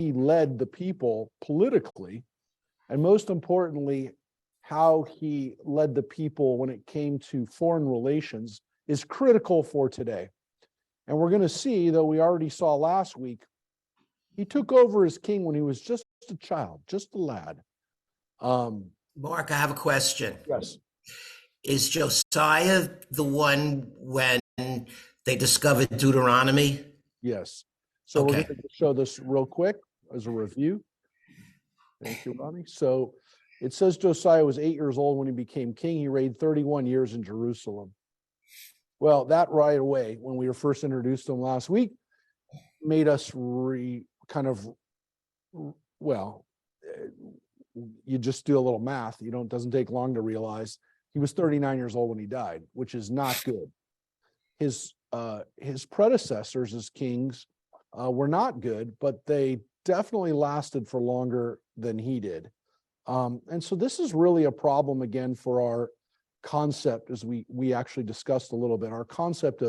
led the people politically, and most importantly, how he led the people when it came to foreign relations is critical for today. And we're going to see, though we already saw last week, he took over as king when he was just a child, just a lad. Mark, I have a question. Yes. Is Josiah the one when they discovered Deuteronomy? Yes. So Okay. we're going to show this real quick as a review. Thank you, Ronnie. So it says Josiah was 8 years old when he became king. He reigned 31 years in Jerusalem. Well, that right away, when we were first introduced to him last week, made us you just do a little math. It doesn't take long to realize he was 39 years old when he died, which is not good. His predecessors as kings were not good, but they definitely lasted for longer than he did. And so this is really a problem again for our concept, as we actually discussed a little bit, our concept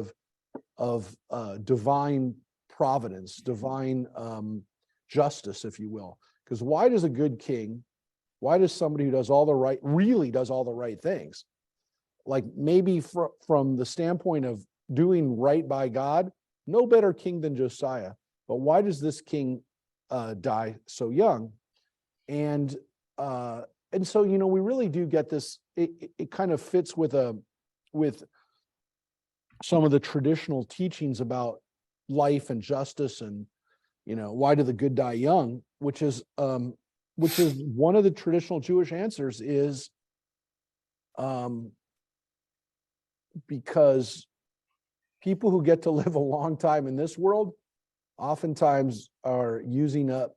of divine providence, divine justice, if you will. Because why does a good king, why does somebody who really does all the right things, like maybe from the standpoint of doing right by God, no better king than Josiah, but why does this king die so young? And so, we really do get this, it kind of fits with some of the traditional teachings about life and justice and, why do the good die young, which is one of the traditional Jewish answers is because people who get to live a long time in this world oftentimes are using up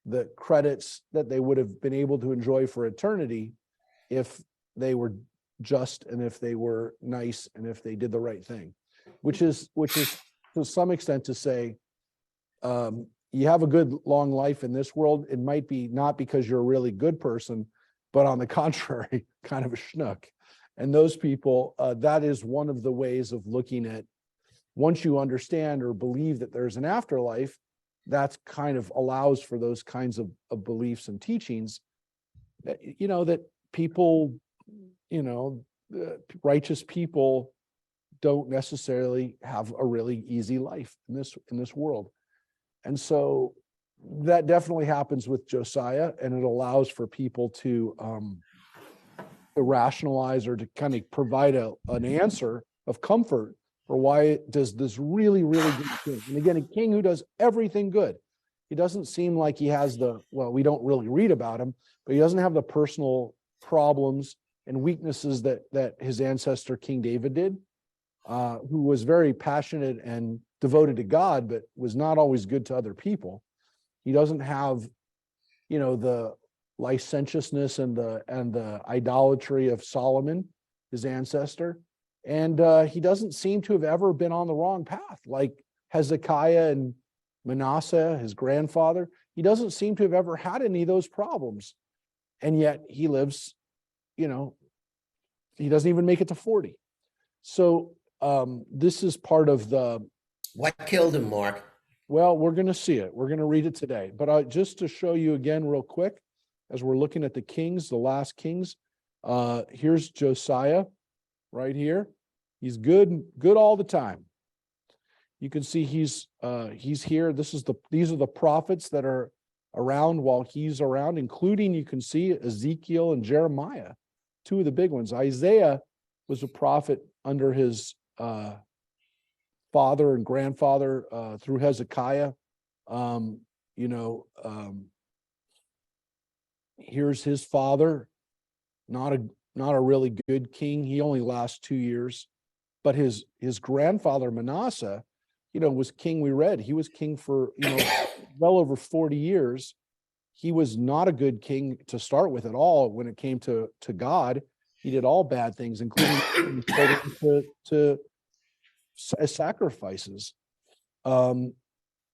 the credits that they would have been able to enjoy for eternity if they were just and if they were nice and if they did the right thing, which is to some extent to say, you have a good long life in this world. It might be not because you're a really good person, but on the contrary, kind of a schnook. And those people, that is one of the ways of looking at, once you understand or believe that there's an afterlife, that's kind of allows for those kinds of beliefs and teachings that, that people, righteous people don't necessarily have a really easy life in this world. And so that definitely happens with Josiah, and it allows for people to rationalize or to kind of provide an answer of comfort for why does this really, really good king. And again, a king who does everything good. He doesn't seem like he has we don't really read about him, but he doesn't have the personal problems and weaknesses that his ancestor King David did, who was very passionate and devoted to God, but was not always good to other people. He doesn't have, the licentiousness and the idolatry of Solomon, his ancestor. And he doesn't seem to have ever been on the wrong path, like Hezekiah and Manasseh, his grandfather. He doesn't seem to have ever had any of those problems. And yet he lives, he doesn't even make it to 40. So this is part of the... What killed him, Mark? Well, we're going to see it. We're going to read it today. But just to show you again real quick, as we're looking at the kings, the last kings, here's Josiah right here. He's good all the time. You can see he's here. These are the prophets that are around while he's around, including, you can see, Ezekiel and Jeremiah, two of the big ones. Isaiah was a prophet under his father and grandfather through Hezekiah. Here's his father, not a really good king. He only lasts 2 years, but his grandfather Manasseh, was king. We read he was king for well over 40 years. He was not a good king to start with at all when it came to God. He did all bad things, including to sacrifices, and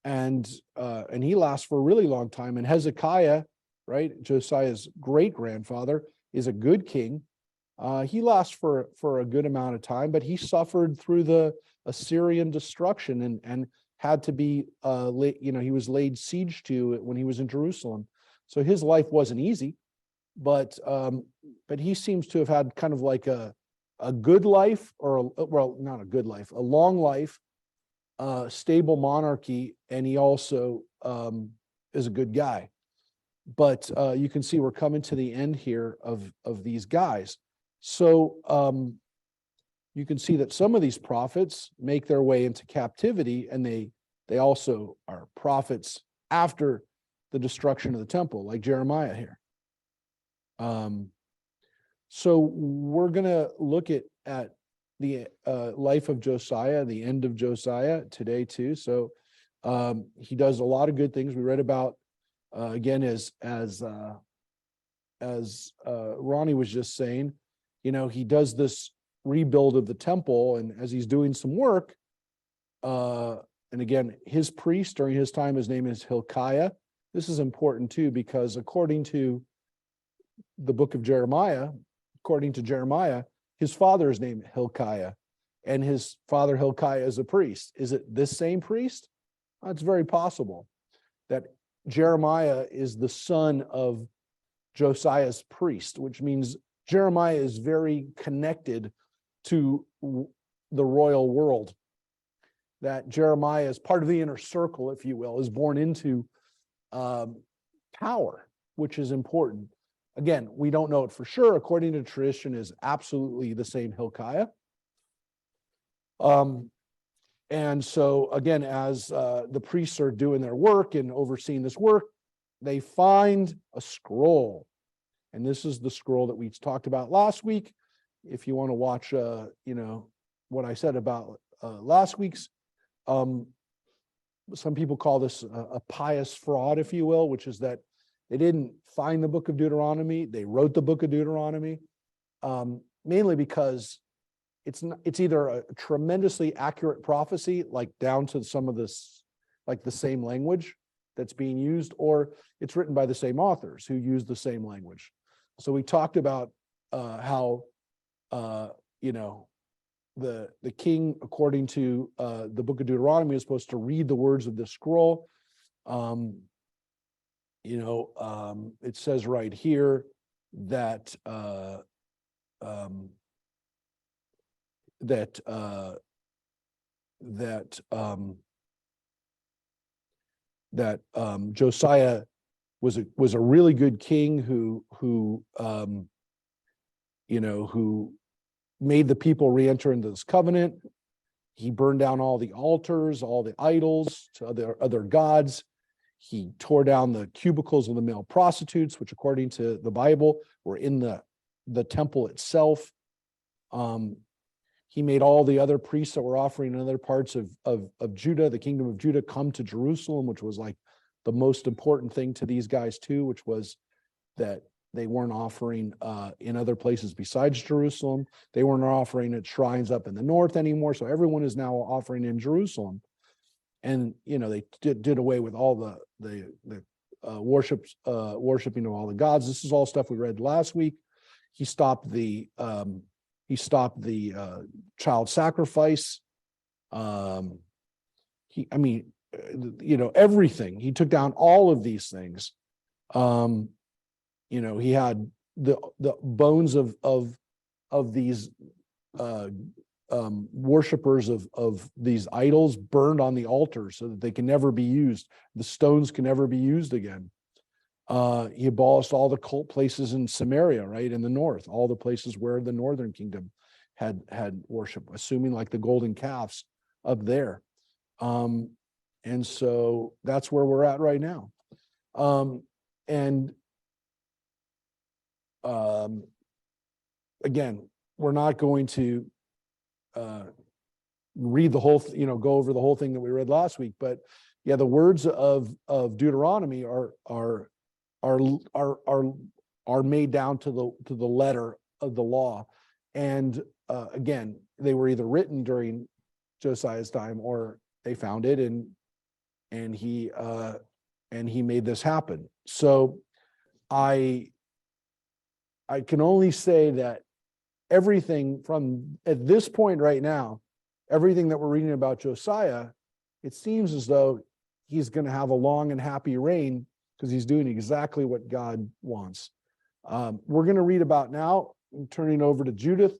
he lasts for a really long time. And Hezekiah, right, Josiah's great grandfather, is a good king. He lasts for a good amount of time, but he suffered through the Assyrian destruction and had to be, he was laid siege to when he was in Jerusalem. So his life wasn't easy, but he seems to have had kind of like a good life, or well, not a good life, a long life, stable monarchy, and he also is a good guy. But you can see we're coming to the end here of these guys. So you can see that some of these prophets make their way into captivity, and they also are prophets after the destruction of the temple, like Jeremiah here. So we're going to look at the life of Josiah, the end of Josiah today too. So he does a lot of good things. We read about again, as Ronnie was just saying, he does this rebuild of the temple, and as he's doing some work, and again, his priest during his time, his name is Hilkiah. This is important too, because according to the book of Jeremiah, his father's name Hilkiah, and his father Hilkiah is a priest. Is it this same priest? It's very possible that Jeremiah is the son of Josiah's priest, which means Jeremiah is very connected to the royal world. That Jeremiah is part of the inner circle, if you will, is born into power, which is important. Again, we don't know it for sure. According to tradition, is absolutely the same Hilkiah. And so again, as the priests are doing their work and overseeing this work, they find a scroll. And this is the scroll that we talked about last week. If you want to watch, what I said about last week's, some people call this a pious fraud, if you will, which is that they didn't find the book of Deuteronomy. They wrote the book of Deuteronomy, mainly because it's either a tremendously accurate prophecy, like down to some of this, like the same language that's being used, or it's written by the same authors who use the same language. So we talked about how the king, according to the book of Deuteronomy, is supposed to read the words of this scroll. It says right here that Josiah was a really good king who made the people re-enter into this covenant. He burned down all the altars, all the idols to other gods. He tore down the cubicles of the male prostitutes, which according to the Bible were in the temple itself. He made all the other priests that were offering in other parts of Judah, the kingdom of Judah, come to Jerusalem, which was like the most important thing to these guys too, which was that they weren't offering in other places besides Jerusalem. They weren't offering at shrines up in the north anymore. So everyone is now offering in Jerusalem. And, they did away with all the worshiping of all the gods. This is all stuff we read last week. He stopped the child sacrifice. Everything. He took down all of these things. He had the bones of these worshipers of these idols burned on the altar so that they can never be used. The stones can never be used again. He abolished all the cult places in Samaria, right, in the north, all the places where the northern kingdom had worship, assuming like the golden calves up there. And so that's where we're at right now. Again, we're not going to read the whole, go over the whole thing that we read last week, but yeah, the words of Deuteronomy are made down to the letter of the law, and again, they were either written during Josiah's time or they found it, and he made this happen. So I can only say that everything from at this point right now, everything that we're reading about Josiah it seems as though he's going to have a long and happy reign because he's doing exactly what God wants. We're going to read about now, turning over to Judith,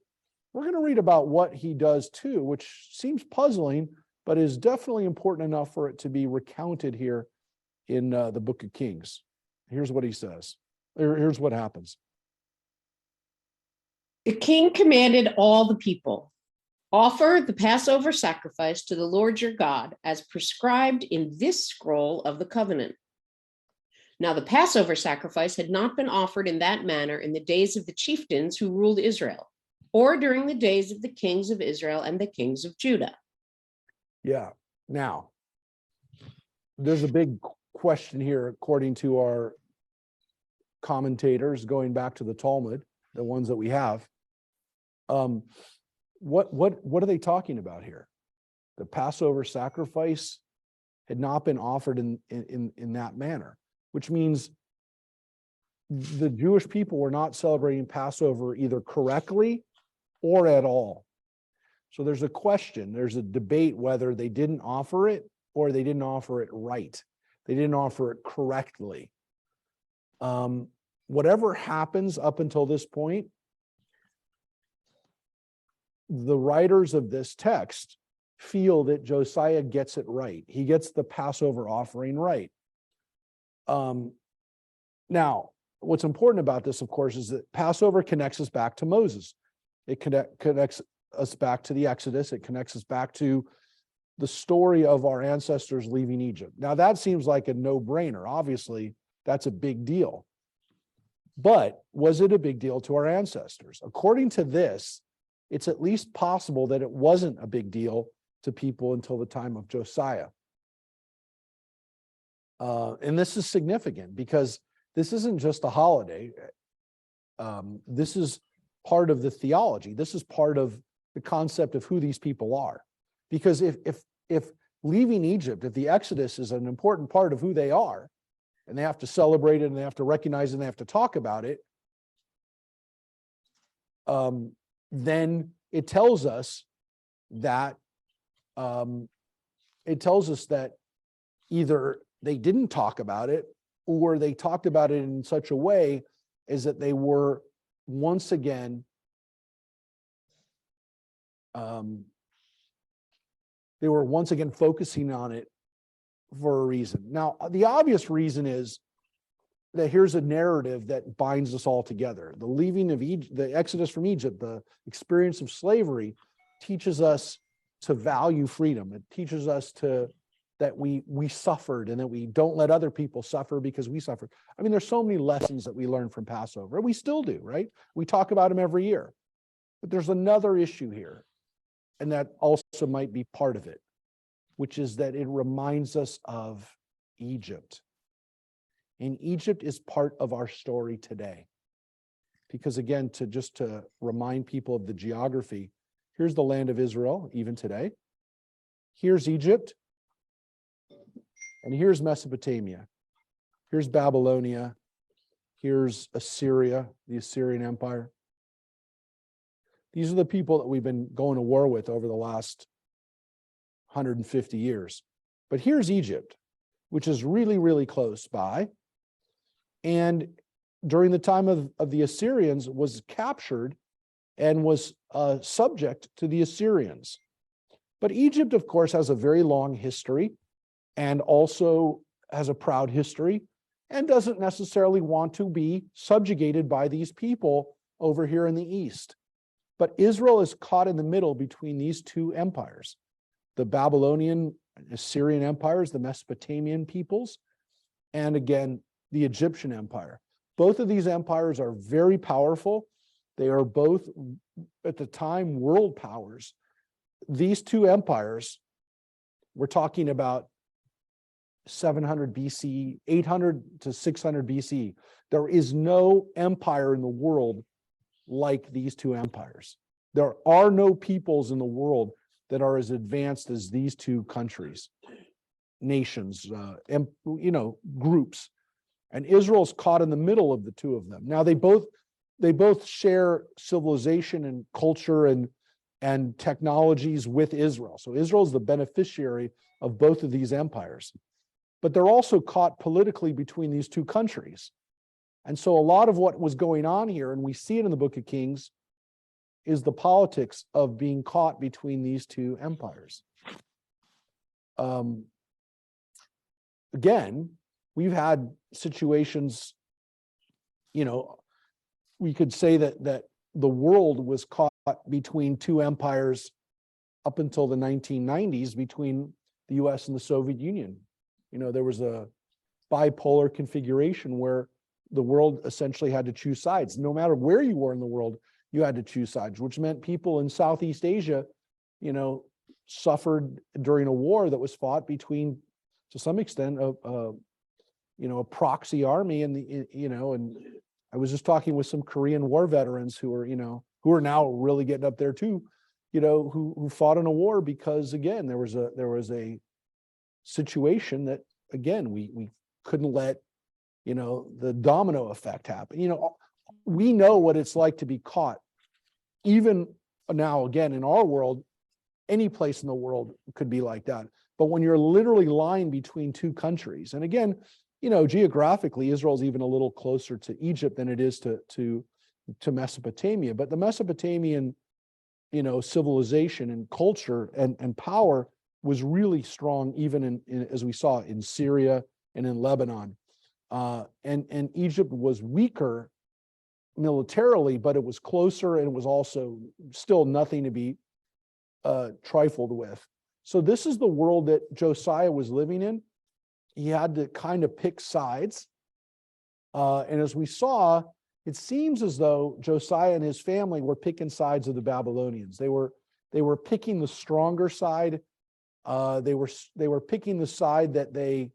we're going to read about what he does too, which seems puzzling, but is definitely important enough for it to be recounted here in the book of Kings. Here's what he says. Here's what happens. The king commanded all the people, offer the Passover sacrifice to the Lord your God as prescribed in this scroll of the covenant. Now the Passover sacrifice had not been offered in that manner in the days of the chieftains who ruled Israel, or during the days of the kings of Israel and the kings of Judah. Yeah. Now, there's a big question here, according to our commentators, going back to the Talmud, the ones that we have. What are they talking about here? The Passover sacrifice had not been offered in that manner, which means the Jewish people were not celebrating Passover either correctly or at all. So there's a question, there's a debate whether they didn't offer it or they didn't offer it right. They didn't offer it correctly. Whatever happens up until this point, the writers of this text feel that Josiah gets it right. He gets the Passover offering right. Now, what's important about this, of course, is that Passover connects us back to Moses. It connects us back to the Exodus. It connects us back to the story of our ancestors leaving Egypt. Now, that seems like a no-brainer. Obviously, that's a big deal. But was it a big deal to our ancestors? According to this, it's at least possible that it wasn't a big deal to people until the time of Josiah. And this is significant because this isn't just a holiday. This is part of the theology. This is part of the concept of who these people are. Because if leaving Egypt, if the Exodus is an important part of who they are, and they have to celebrate it and they have to recognize it and they have to talk about it, then it tells us that either they didn't talk about it or they talked about it in such a way as that they were once again focusing on it for a reason. Now, the obvious reason is that here's a narrative that binds us all together. The leaving of Egypt, the Exodus from Egypt, the experience of slavery teaches us to value freedom. It teaches us that we suffered and that we don't let other people suffer because we suffered. I mean, there's so many lessons that we learn from Passover. We still do, right? We talk about them every year. But there's another issue here, and that also might be part of it, which is that it reminds us of Egypt. And Egypt is part of our story today. Because again, to remind people of the geography, here's the land of Israel, even today. Here's Egypt. And here's Mesopotamia. Here's Babylonia. Here's Assyria, the Assyrian Empire. These are the people that we've been going to war with over the last 150 years. But here's Egypt, which is really, really close by. And during the time of the Assyrians was captured and was subject to the Assyrians. But Egypt, of course, has a very long history and also has a proud history and doesn't necessarily want to be subjugated by these people over here in the east. But Israel is caught in the middle between these two empires, the Babylonian, Assyrian empires, the Mesopotamian peoples, and again, the Egyptian empire. Both of these empires are very powerful. They are both, at the time, world powers. These two empires, we're talking about 700 BC, 800 to 600 BC. There is no empire in the world like these two empires. There are no peoples in the world that are as advanced as these two countries, nations, groups. And Israel's caught in the middle of the two of them. Now they both share civilization and culture and and technologies with Israel. So Israel is the beneficiary of both of these empires, but they're also caught politically between these two countries. And so a lot of what was going on here, and we see it in the book of Kings, is the politics of being caught between these two empires. Again, we've had situations, we could say that the world was caught between two empires up until the 1990s between the US and the Soviet Union. There was a bipolar configuration where the world essentially had to choose sides. No matter where you were in the world, you had to choose sides, which meant people in Southeast Asia, suffered during a war that was fought between, to some extent, a proxy army, and I was just talking with some Korean War veterans who are now really getting up there too, who fought in a war because, again, there was a situation that, again, we couldn't let the domino effect happen. We know what it's like to be caught. Even now, again, in our world, any place in the world could be like that. But when you're literally lying between two countries, and again, geographically, Israel's even a little closer to Egypt than it is to Mesopotamia. But the Mesopotamian, civilization and culture and power was really strong, even in as we saw in Syria and in Lebanon. And Egypt was weaker militarily, but it was closer, and it was also still nothing to be trifled with. So this is the world that Josiah was living in. He had to kind of pick sides. And as we saw, it seems as though Josiah and his family were picking sides of the Babylonians. They were picking the stronger side. They were picking the side that they,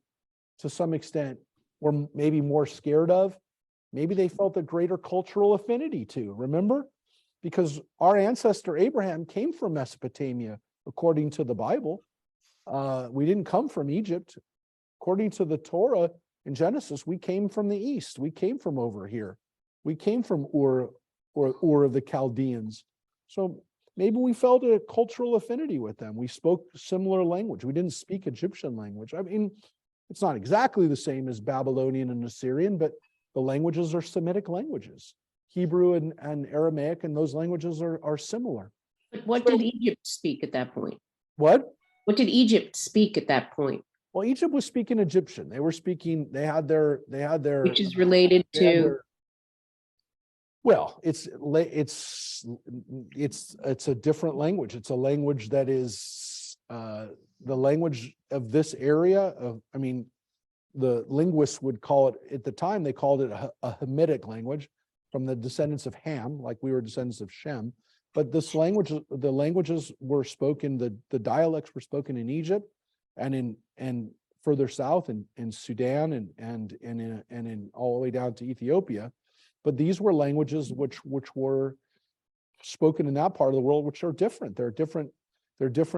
to some extent, were maybe more scared of. Maybe they felt a greater cultural affinity to. Remember? Because our ancestor Abraham came from Mesopotamia, according to the Bible. We didn't come from Egypt. According to the Torah in Genesis, we came from the east. We came from over here. We came from Ur of the Chaldeans. So maybe we felt a cultural affinity with them. We spoke similar language. We didn't speak Egyptian language. I mean, it's not exactly the same as Babylonian and Assyrian, but the languages are Semitic languages. Hebrew and Aramaic, and those languages are similar. But what did Egypt speak at that point? What? What did Egypt speak at that point? Well, Egypt was speaking Egyptian. They had their Which is related to. Well, it's a different language. It's a language that is the language of this area of, the linguists would call it, at the time, they called it a Hamitic language from the descendants of Ham, like we were descendants of Shem. But this language, the languages were spoken, the dialects were spoken in Egypt and further south in Sudan and in all the way down to Ethiopia. But these were languages which were spoken in that part of the world, which are different. They're different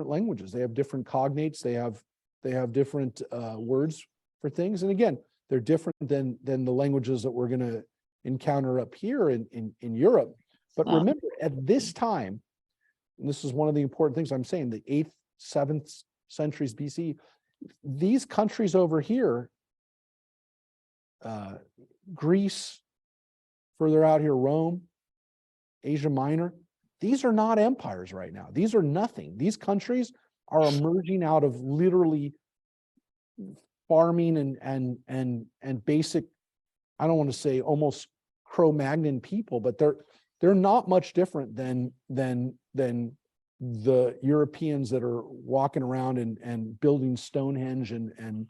languages. They have different cognates. They have different words for things. And again, they're different than the languages that we're going to encounter up here in Europe. But remember, at this time, and this is one of the important things I'm saying, the 8th, 7th centuries BC, these countries over here, Greece, further out here, Rome, Asia Minor, these are not empires right now. These are nothing. These countries are emerging out of literally farming and basic, I don't want to say almost Cro-Magnon people, but they're not much different than the Europeans that are walking around and building Stonehenge and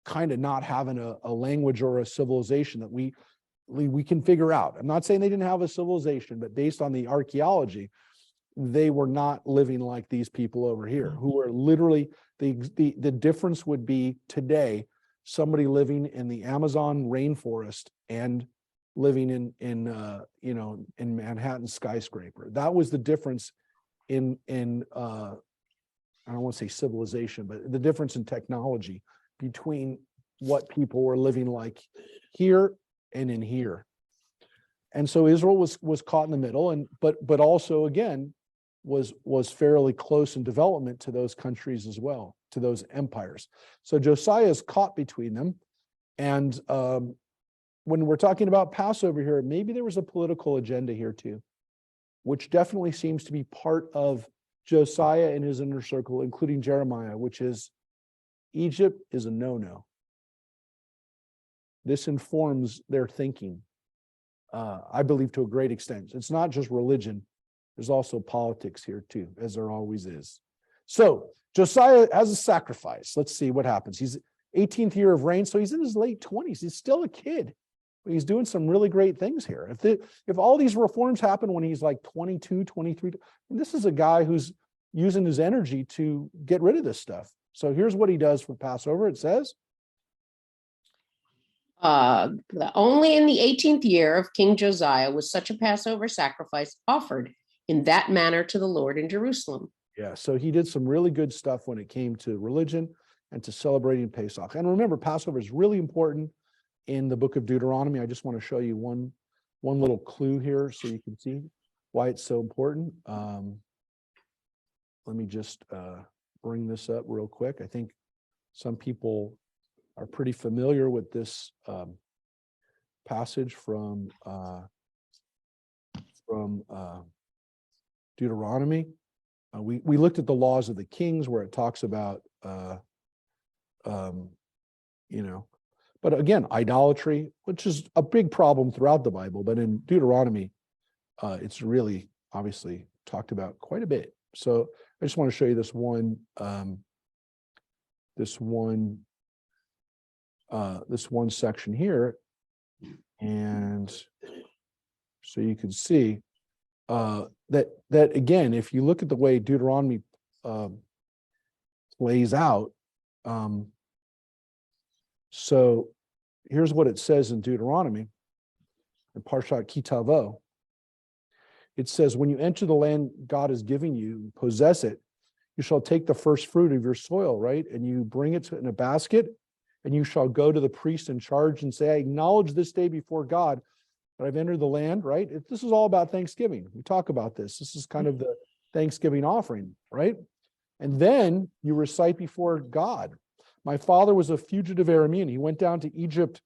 kind of not having a language or a civilization that we can figure out. I'm not saying they didn't have a civilization, but based on the archaeology, they were not living like these people over here, who are literally, the difference would be today, somebody living in the Amazon rainforest and living in Manhattan skyscraper. That was the difference in I don't want to say civilization, but the difference in technology between what people were living like here and in here. And so Israel was caught in the middle, but also, again, was fairly close in development to those countries as well, to those empires. So Josiah is caught between them. And when we're talking about Passover here, maybe there was a political agenda here too, which definitely seems to be part of Josiah and his inner circle, including Jeremiah, which is Egypt is a no-no. This informs their thinking, I believe, to a great extent. It's not just religion. There's also politics here too, as there always is. So Josiah has a sacrifice. Let's see what happens. He's 18th year of reign, so he's in his late 20s. He's still a kid. But he's doing some really great things here. If all these reforms happen when he's like 22, 23, this is a guy who's using his energy to get rid of this stuff. So here's what he does for Passover. It says, only in the 18th year of King Josiah was such a Passover sacrifice offered in that manner to the Lord in Jerusalem. Yeah, so he did some really good stuff when it came to religion and to celebrating Pesach. And remember, Passover is really important in the book of Deuteronomy. I just want to show you one little clue here so you can see why it's so important. Let me just bring this up real quick. I think some people are pretty familiar with this passage from Deuteronomy. We looked at the laws of the kings where it talks about, but again, idolatry, which is a big problem throughout the Bible, but in Deuteronomy, it's really obviously talked about quite a bit. So I just want to show you this one section here, and so you can see that again, if you look at the way Deuteronomy plays out, so here's what it says in Deuteronomy, in Parshat Kitavo. It says, when you enter the land God is giving you, possess it, you shall take the first fruit of your soil, right? And you bring it in a basket, and you shall go to the priest in charge and say, I acknowledge this day before God that I've entered the land, right? This is all about Thanksgiving. We talk about this. This is kind of the Thanksgiving offering, right? And then you recite before God. My father was a fugitive Aramean. He went down to Egypt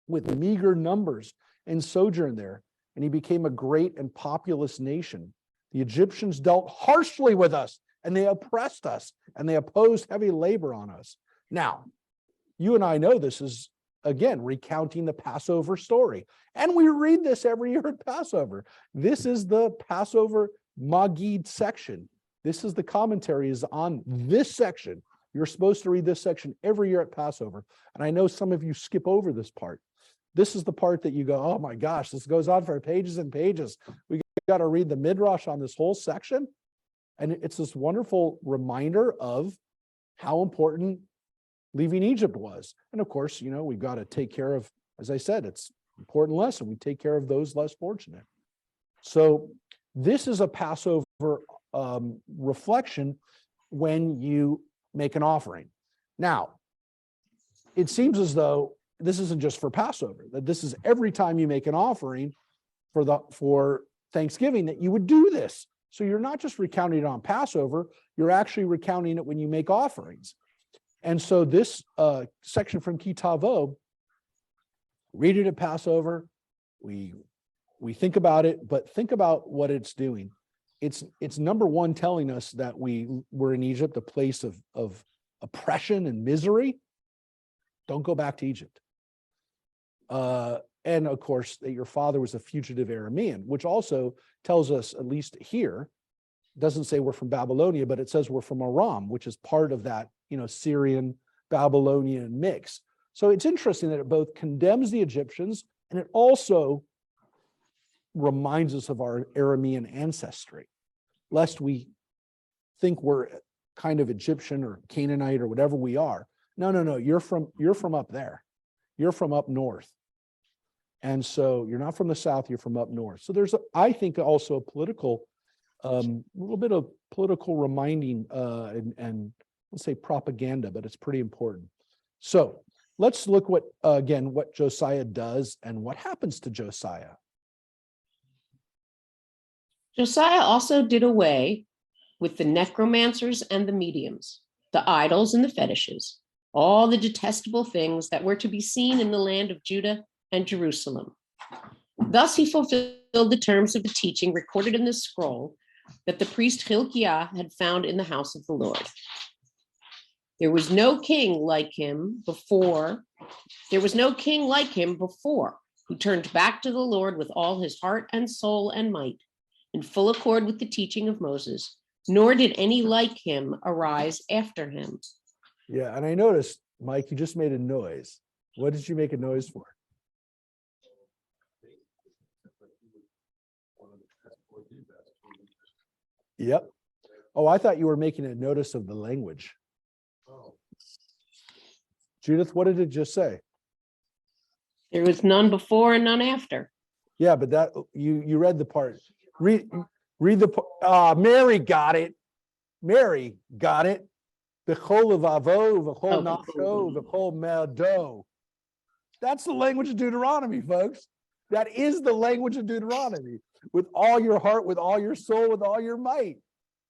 with meager numbers and sojourned there, and he became a great and populous nation. The Egyptians dealt harshly with us, and they oppressed us, and they opposed heavy labor on us. Now, you and I know this is, again, recounting the Passover story. And we read this every year at Passover. This is the Passover Magid section. This is the commentary is on this section. You're supposed to read this section every year at Passover. And I know some of you skip over this part. This is the part that you go, oh my gosh, this goes on for pages and pages. We got to read the Midrash on this whole section. And it's this wonderful reminder of how important leaving Egypt was. And of course, we've got to take care of, as I said, it's an important lesson. We take care of those less fortunate. So this is a Passover reflection when you make an offering. Now, it seems as though this isn't just for Passover, that this is every time you make an offering for Thanksgiving that you would do this. So you're not just recounting it on Passover, you're actually recounting it when you make offerings. And so this section from Kitavo, read it at Passover, we think about it, but think about what it's doing. It's number one, telling us that we were in Egypt, a place of oppression and misery. Don't go back to Egypt. And of course, that your father was a fugitive Aramean, which also tells us, at least here, doesn't say we're from Babylonia, but it says we're from Aram, which is part of that, Syrian Babylonian mix. So it's interesting that it both condemns the Egyptians and it also reminds us of our Aramean ancestry, lest we think we're kind of Egyptian or Canaanite or whatever we are. No. You're from up there. You're from up north. And so you're not from the south, you're from up north. So there's, I think, also a political, little bit of political reminding and let's say propaganda, but it's pretty important. So let's look what Josiah does and what happens to Josiah. Josiah also did away with the necromancers and the mediums, the idols and the fetishes, all the detestable things that were to be seen in the land of Judah and Jerusalem. Thus he fulfilled the terms of the teaching recorded in this scroll that the priest Hilkiah had found in the house of the Lord. There was no king like him before, who turned back to the Lord with all his heart and soul and might, in full accord with the teaching of Moses, nor did any like him arise after him. Yeah, and I noticed, Mike, you just made a noise. What did you make a noise for? Yep. Oh, I thought you were making a notice of the language. Judith, what did it just say? There was none before and none after. Yeah, but that you read the part. Read the part. Mary got it. Mary got it. B'chol levavo, b'chol nafsho, b'chol me'ado. That's the language of Deuteronomy, folks. That is the language of Deuteronomy. With all your heart, with all your soul, with all your might.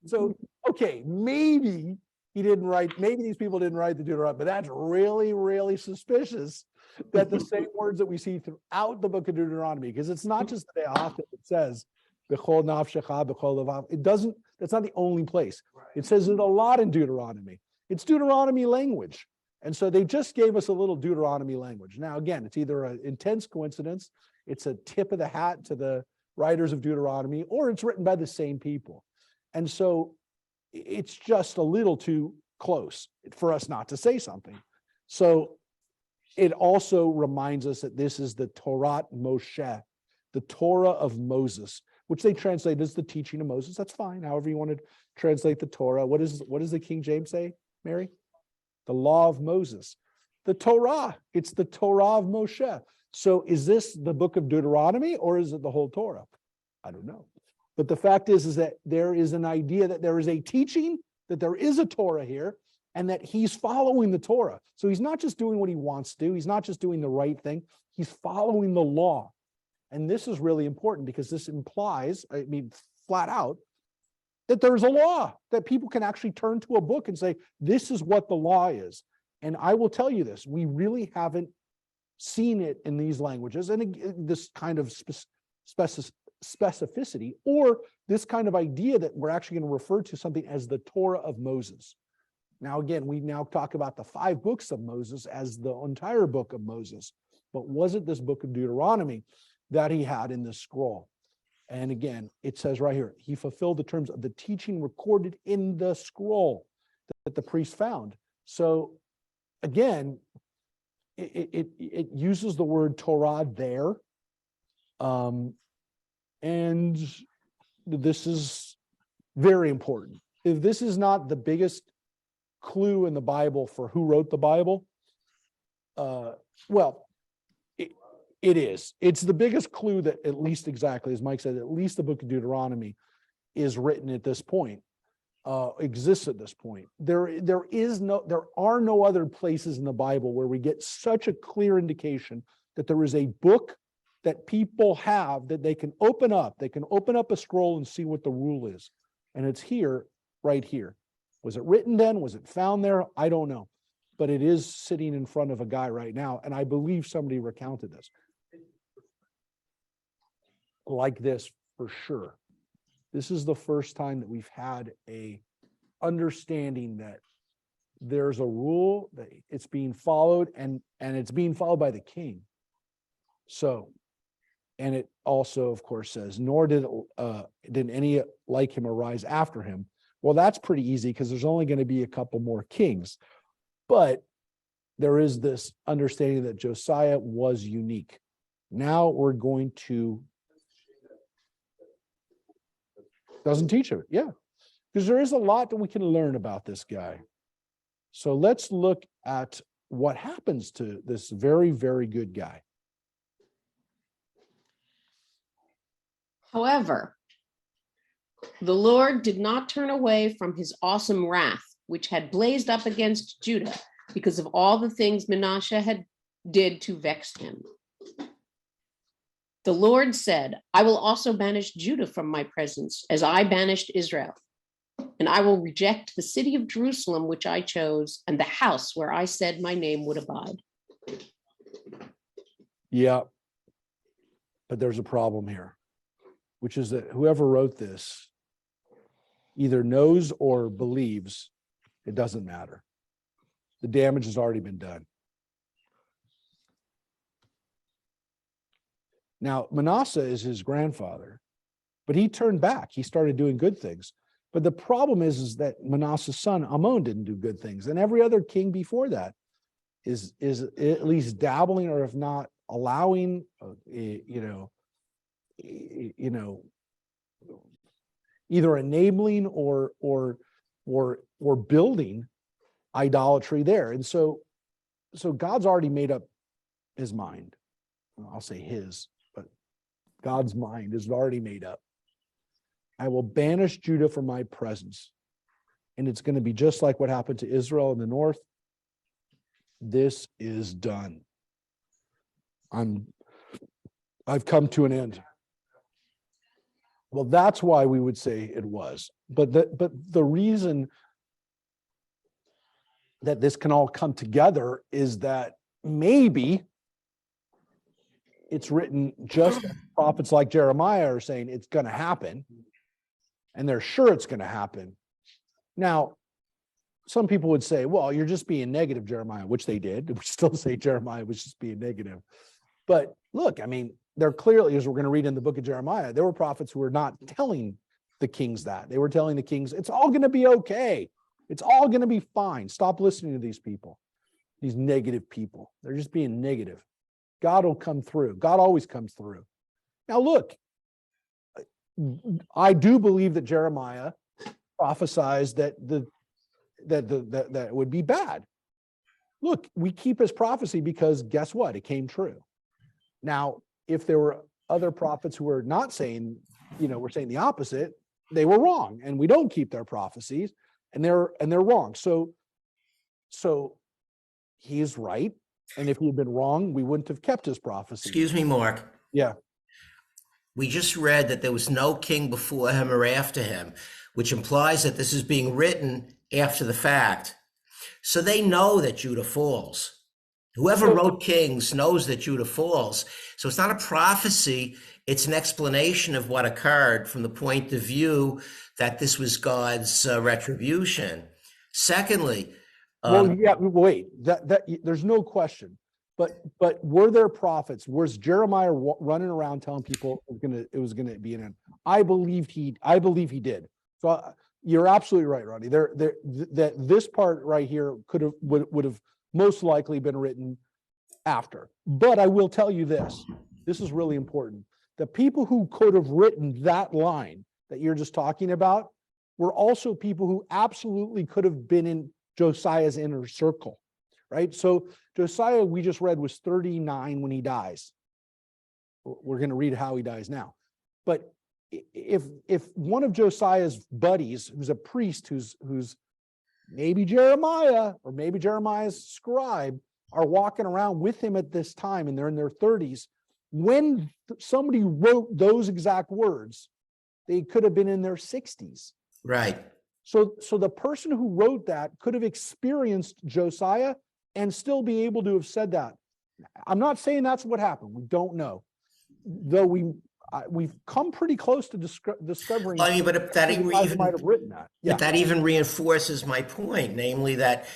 So, okay, maybe maybe these people didn't write the Deuteronomy, but that's really, really suspicious that the same words that we see throughout the book of Deuteronomy, because it's not just the Be'ach that it says, B'chol nafshecha, b'chol levav. It doesn't, that's not the only place. It says it a lot in Deuteronomy. It's Deuteronomy language. And so they just gave us a little Deuteronomy language. Now, again, it's either an intense coincidence, it's a tip of the hat to the writers of Deuteronomy, or it's written by the same people. And so it's just a little too close for us not to say something. So it also reminds us that this is the Torah Moshe, the Torah of Moses, which they translate as the teaching of Moses. That's fine, however you want to translate the Torah. What does the King James say, Mary? The law of Moses. The Torah, it's the Torah of Moshe. So is this the book of Deuteronomy or is it the whole Torah? I don't know. But the fact is that there is an idea that there is a teaching, that there is a Torah here, and that he's following the Torah. So he's not just doing what he wants to do. He's not just doing the right thing. He's following the law. And this is really important because this implies, I mean, flat out, that there's a law, that people can actually turn to a book and say, this is what the law is. And I will tell you this, we really haven't seen it in these languages, and this kind of specificity, or this kind of idea that we're actually going to refer to something as the Torah of Moses. Now, again, we now talk about the 5 books of Moses as the entire book of Moses, but was it this book of Deuteronomy that he had in this scroll? And again, it says right here, he fulfilled the terms of the teaching recorded in the scroll that the priest found. So again, it uses the word Torah there. And this is very important. If this is not the biggest clue in the Bible for who wrote the Bible, well, it is. It's the biggest clue that, at least exactly as Mike said, at least the book of Deuteronomy is written at this point, exists at this point. There are no other places in the Bible where we get such a clear indication that there is a book that people have that they can open up. They can open up a scroll and see what the rule is. And it's here, right here. Was it written then? Was it found there? I don't know. But it is sitting in front of a guy right now. And I believe somebody recounted this. Like this, for sure. This is the first time that we've had a understanding that there's a rule, that it's being followed, and it's being followed by the king. So, and it also, of course, says, nor did any like him arise after him. Well, that's pretty easy because there's only going to be a couple more kings. But there is this understanding that Josiah was unique. Now we're going to, doesn't teach it, yeah. Because there is a lot that we can learn about this guy. So let's look at what happens to this very, very good guy. However, the Lord did not turn away from his awesome wrath, which had blazed up against Judah because of all the things Manasseh did to vex him. The Lord said, I will also banish Judah from my presence, as I banished Israel. And I will reject the city of Jerusalem, which I chose, and the house where I said my name would abide. Yeah. But there's a problem here, which is that whoever wrote this either knows or believes it doesn't matter. The damage has already been done. Now, Manasseh is his grandfather, but he turned back. He started doing good things. But the problem is that Manasseh's son, Ammon, didn't do good things. And every other king before that is at least dabbling, or if not allowing, either enabling or building idolatry there. And so God's already made up his mind. I'll say his, but God's mind is already made up. I will banish Judah from my presence. And it's going to be just like what happened to Israel in the north. This is done. I've come to an end. Well, that's why we would say it was. But the reason that this can all come together is that maybe it's written just as prophets like Jeremiah are saying it's going to happen, and they're sure it's going to happen. Now, some people would say, well, you're just being negative, Jeremiah, which they did. We still say Jeremiah was just being negative. But look, I mean, they're clearly, as we're going to read in the book of Jeremiah, there were prophets who were not telling the kings that. They were telling the kings, it's all going to be okay. It's all going to be fine. Stop listening to these people, these negative people. They're just being negative. God will come through. God always comes through. Now, look, I do believe that Jeremiah prophesied that that would be bad. Look, we keep his prophecy because guess what? It came true. Now, if there were other prophets who were not saying, were saying the opposite, they were wrong, and we don't keep their prophecies, and they're wrong. So he is right, and if he had been wrong, we wouldn't have kept his prophecy. Excuse me, Mark. Yeah. We just read that there was no king before him or after him, which implies that this is being written after the fact. So they know that Judah falls. Whoever wrote Kings knows that Judah falls. So it's not a prophecy. It's an explanation of what occurred from the point of view that this was God's retribution. Secondly, wait, that there's no question. But were there prophets? Was Jeremiah running around telling people it was gonna be an end? I believe he did. So you're absolutely right, Ronnie. That this part right here would have most likely been written after. But I will tell you this. This is really important. The people who could have written that line that you're just talking about were also people who absolutely could have been in Josiah's inner circle, right? So Josiah, we just read, was 39 when he dies. We're going to read how he dies now. But if one of Josiah's buddies, who's a priest, who's maybe Jeremiah or maybe Jeremiah's scribe, are walking around with him at this time and they're in their 30s, when somebody wrote those exact words, they could have been in their 60s. Right. So the person who wrote that could have experienced Josiah and still be able to have said that. I'm not saying that's what happened. We don't know. Though we've come pretty close to discovering. I mean, but if that even might have written that. Yeah. If that even reinforces my point, namely that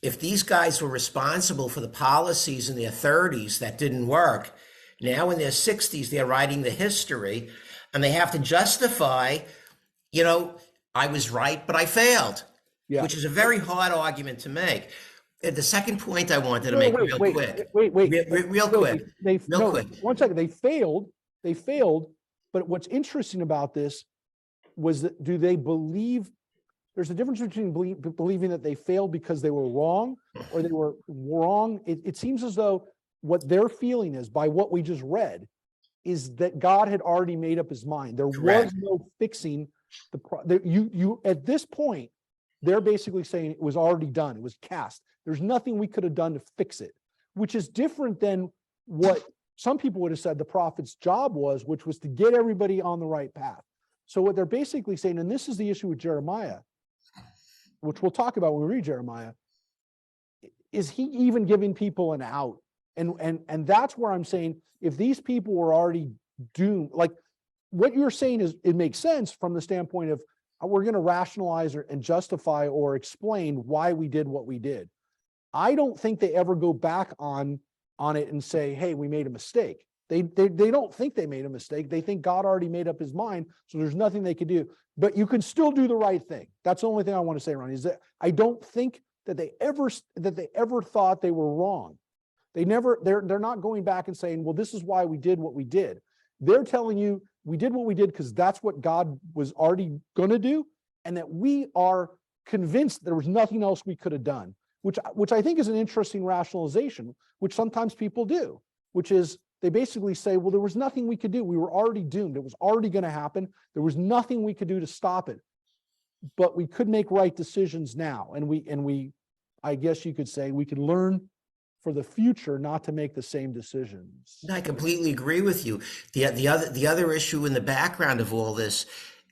if these guys were responsible for the policies in their 30s that didn't work, now in their 60s they're writing the history, and they have to justify, I was right, but I failed, which is a very hard argument to make. The second point I wanted to make real quick. Real quick. 1 second. They failed. But what's interesting about this was that do they believe there's a difference between believing that they failed because they were wrong or they were wrong. It seems as though what they're feeling is, by what we just read, is that God had already made up his mind. There was no fixing you at this point. They're basically saying it was already done. It was cast. There's nothing we could have done to fix it, which is different than what some people would have said the prophet's job was, which was to get everybody on the right path. So what they're basically saying, and this is the issue with Jeremiah, which we'll talk about when we read Jeremiah, is he even giving people an out? And that's where I'm saying, if these people were already doomed, like what you're saying is, it makes sense from the standpoint of we're going to rationalize and justify or explain why we did what we did. I don't think they ever go back on it and say, hey, we made a mistake. They don't think they made a mistake. They think God already made up his mind, so there's nothing they could do. But you can still do the right thing. That's the only thing I want to say, Ronnie, is that I don't think that they ever thought they were wrong. They're not going back and saying, well, this is why we did what we did. They're telling you we did what we did because that's what God was already going to do, and that we are convinced there was nothing else we could have done, which I think is an interesting rationalization, which sometimes people do, which is they basically say, well, there was nothing we could do. We were already doomed. It was already going to happen. There was nothing we could do to stop it, but we could make right decisions now. And we, I guess you could say, we could learn for the future not to make the same decisions. I completely agree with you. The other issue in the background of all this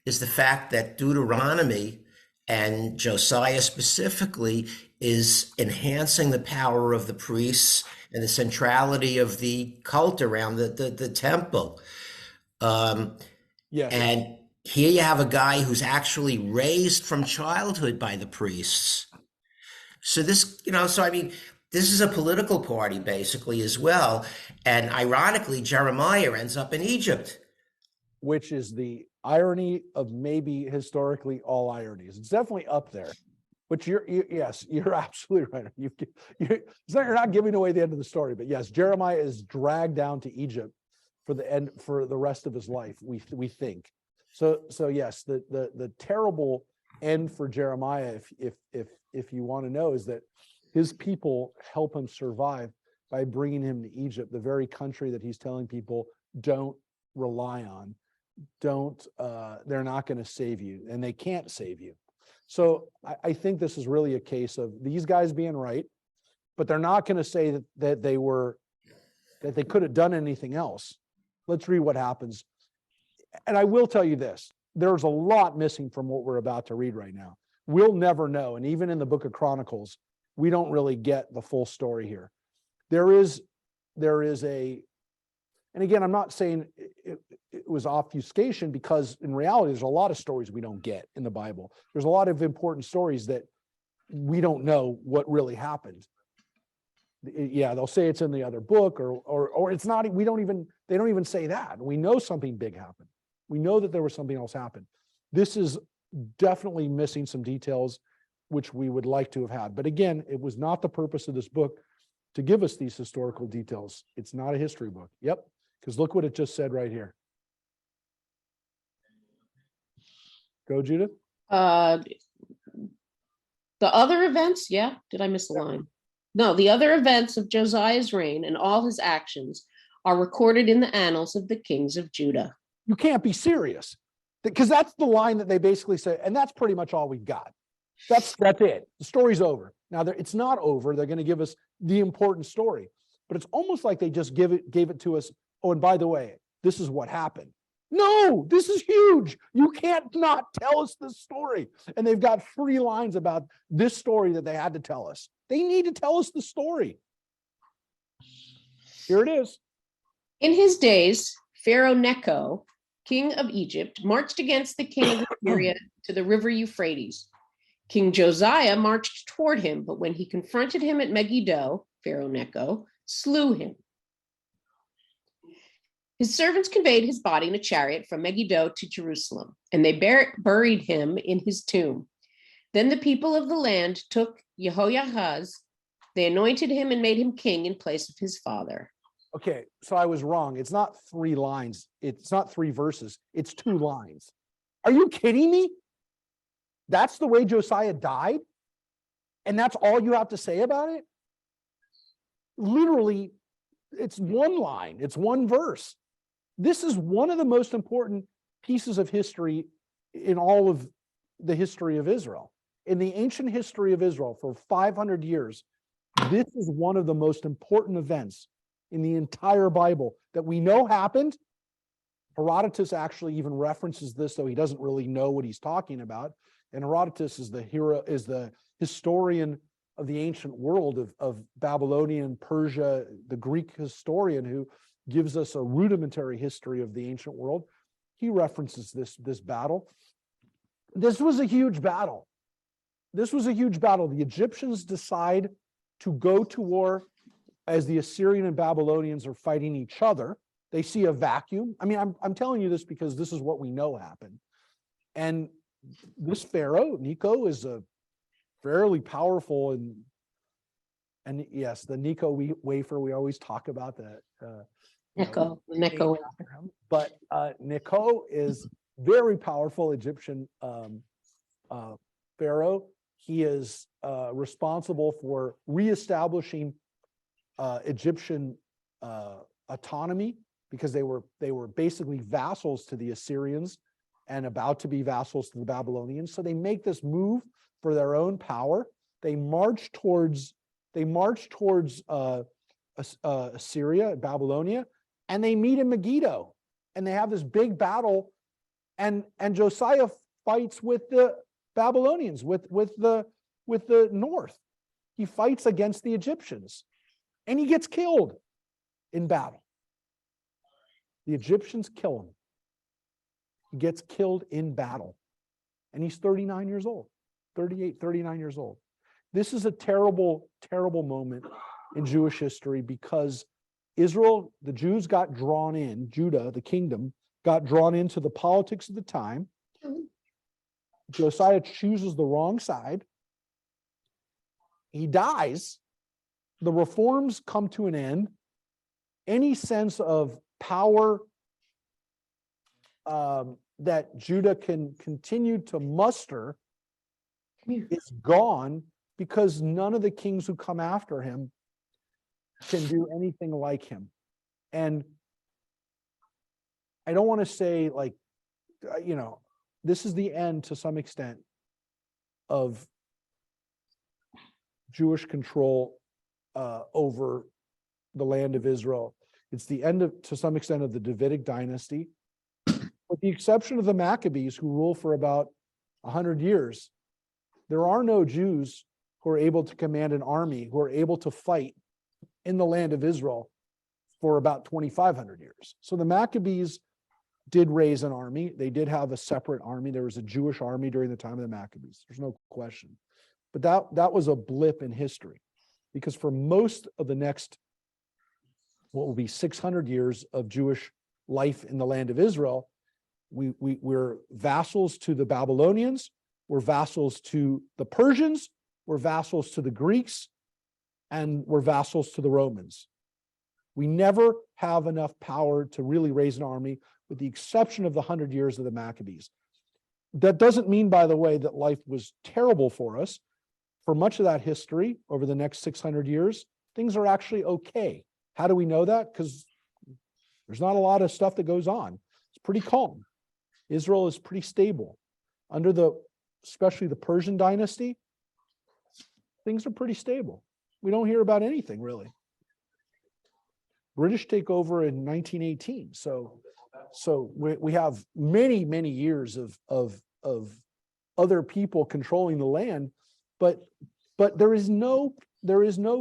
is the fact that Deuteronomy, and Josiah specifically, is enhancing the power of the priests and the centrality of the cult around the temple. Yes. And here you have a guy who's actually raised from childhood by the priests. So this, I mean, this is a political party basically as well. And ironically, Jeremiah ends up in Egypt. Which is the irony of maybe historically all ironies. It's definitely up there. But yes, you're absolutely right. You're not giving away the end of the story, but yes, Jeremiah is dragged down to Egypt for the rest of his life. We think so. Yes, the terrible end for Jeremiah, if you want to know, is that his people help him survive by bringing him to Egypt, the very country that he's telling people don't rely on. They're not going to save you, and they can't save you. So I think this is really a case of these guys being right, but they're not going to say that they could have done anything else. Let's read what happens. And I will tell you this, there's a lot missing from what we're about to read right now. We'll never know. And even in the book of Chronicles, we don't really get the full story here. There is and again, I'm not saying it was obfuscation, because in reality, there's a lot of stories we don't get in the Bible. There's a lot of important stories that we don't know what really happened. Yeah, they'll say it's in the other book, or it's not. They don't even say that. We know something big happened. We know that there was something else happened. This is definitely missing some details, which we would like to have had. But again, it was not the purpose of this book to give us these historical details. It's not a history book. Yep. Because look what it just said right here. Go, Judith. The other events, yeah. Did I miss a line? No, the other events of Josiah's reign and all his actions are recorded in the annals of the kings of Judah. You can't be serious, because that's the line that they basically say, and that's pretty much all we've got. That's it. The story's over. Now, it's not over. They're going to give us the important story, but it's almost like they just gave it to us. Oh, and by the way, this is what happened. No, this is huge. You can't not tell us this story. And they've got 3 lines about this story that they had to tell us. They need to tell us the story. Here it is. In his days, Pharaoh Neco, king of Egypt, marched against the king of Assyria to the river Euphrates. King Josiah marched toward him, but when he confronted him at Megiddo, Pharaoh Neco slew him. His servants conveyed his body in a chariot from Megiddo to Jerusalem, and they buried him in his tomb. Then the people of the land took Jehoiahaz, they anointed him and made him king in place of his father. Okay, so I was wrong. It's not 3 lines. It's not 3 verses. It's 2 lines. Are you kidding me? That's the way Josiah died? And that's all you have to say about it? Literally, it's 1 line. It's 1 verse. This is one of the most important pieces of history in all of the history of Israel. In the ancient history of Israel for 500 years, this is one of the most important events in the entire Bible that we know happened. Herodotus actually even references this, though he doesn't really know what he's talking about. And Herodotus is the historian of the ancient world of Babylonian, Persia, the Greek historian who gives us a rudimentary history of the ancient world. He references this battle. This was a huge battle. This was a huge battle. The Egyptians decide to go to war as the Assyrian and Babylonians are fighting each other. They see a vacuum. I mean, I'm telling you this because this is what we know happened. And this Pharaoh, Neco, is a fairly powerful and yes, the Neco wafer, we always talk about that. Neco. But Neco is very powerful Egyptian Pharaoh. He is responsible for reestablishing Egyptian autonomy because they were basically vassals to the Assyrians and about to be vassals to the Babylonians. So they make this move for their own power. They march towards Assyria, Babylonia, and they meet in Megiddo, and they have this big battle, and Josiah fights with the Babylonians, with the north. He fights against the Egyptians, and he gets killed in battle. The Egyptians kill him. He gets killed in battle, and he's 39 years old, 38, 39 years old. This is a terrible, terrible moment in Jewish history because Israel, the Jews got drawn in, Judah, the kingdom, got drawn into the politics of the time. Josiah chooses the wrong side. He dies. The reforms come to an end. Any sense of power that Judah can continue to muster is gone because none of the kings who come after him can do anything like him. And I don't want to say this is the end to some extent of Jewish control over the land of Israel. It's the end to some extent of the Davidic dynasty, with the exception of the Maccabees, who rule for about 100 years. There are no Jews who are able to command an army, who are able to fight in the land of Israel for about 2,500 years. So the Maccabees did raise an army. They did have a separate army. There was a Jewish army during the time of the Maccabees. There's no question. But that was a blip in history, because for most of the next, what will be 600 years of Jewish life in the land of Israel, we're vassals to the Babylonians, we're vassals to the Persians, we're vassals to the Greeks, and we're vassals to the Romans. We never have enough power to really raise an army, with the exception of the 100 years of the Maccabees. That doesn't mean, by the way, that life was terrible for us. For much of that history, over the next 600 years, things are actually okay. How do we know that? Because there's not a lot of stuff that goes on. It's pretty calm. Israel is pretty stable. Under especially the Persian dynasty, things are pretty stable. We don't hear about anything really. British take over in 1918. So we have many, many years of other people controlling the land, but there is no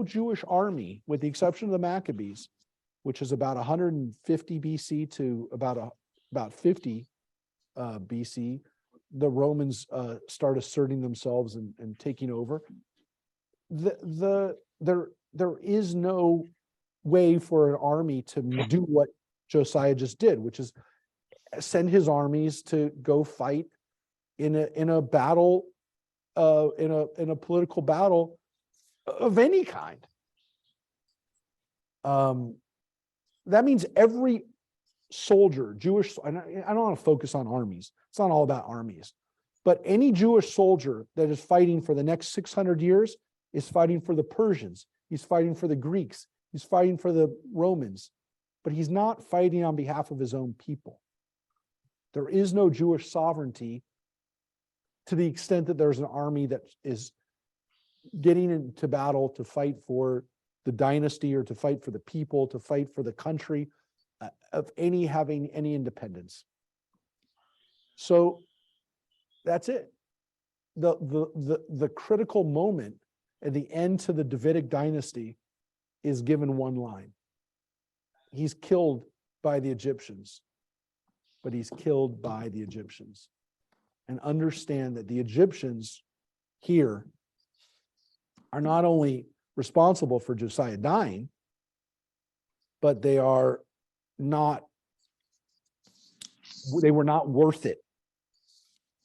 Jewish army, with the exception of the Maccabees, which is about 150 BC to about 50 BC. The Romans start asserting themselves and taking over. There is no way for an army to do what Josiah just did, which is send his armies to go fight in a battle, in a political battle of any kind. That means every soldier, Jewish, and I don't want to focus on armies. It's not all about armies, but any Jewish soldier that is fighting for the next 600 years is fighting for the Persians. He's fighting for the Greeks. He's fighting for the Romans, but he's not fighting on behalf of his own people. There is no Jewish sovereignty to the extent that there's an army that is getting into battle to fight for the dynasty or to fight for the people, to fight for the country, of having any independence. So that's it. The critical moment at the end to the Davidic dynasty is given one line. He's killed by the Egyptians, but he's killed by the Egyptians. And understand that the Egyptians here are not only responsible for Josiah dying, but they were not worth it,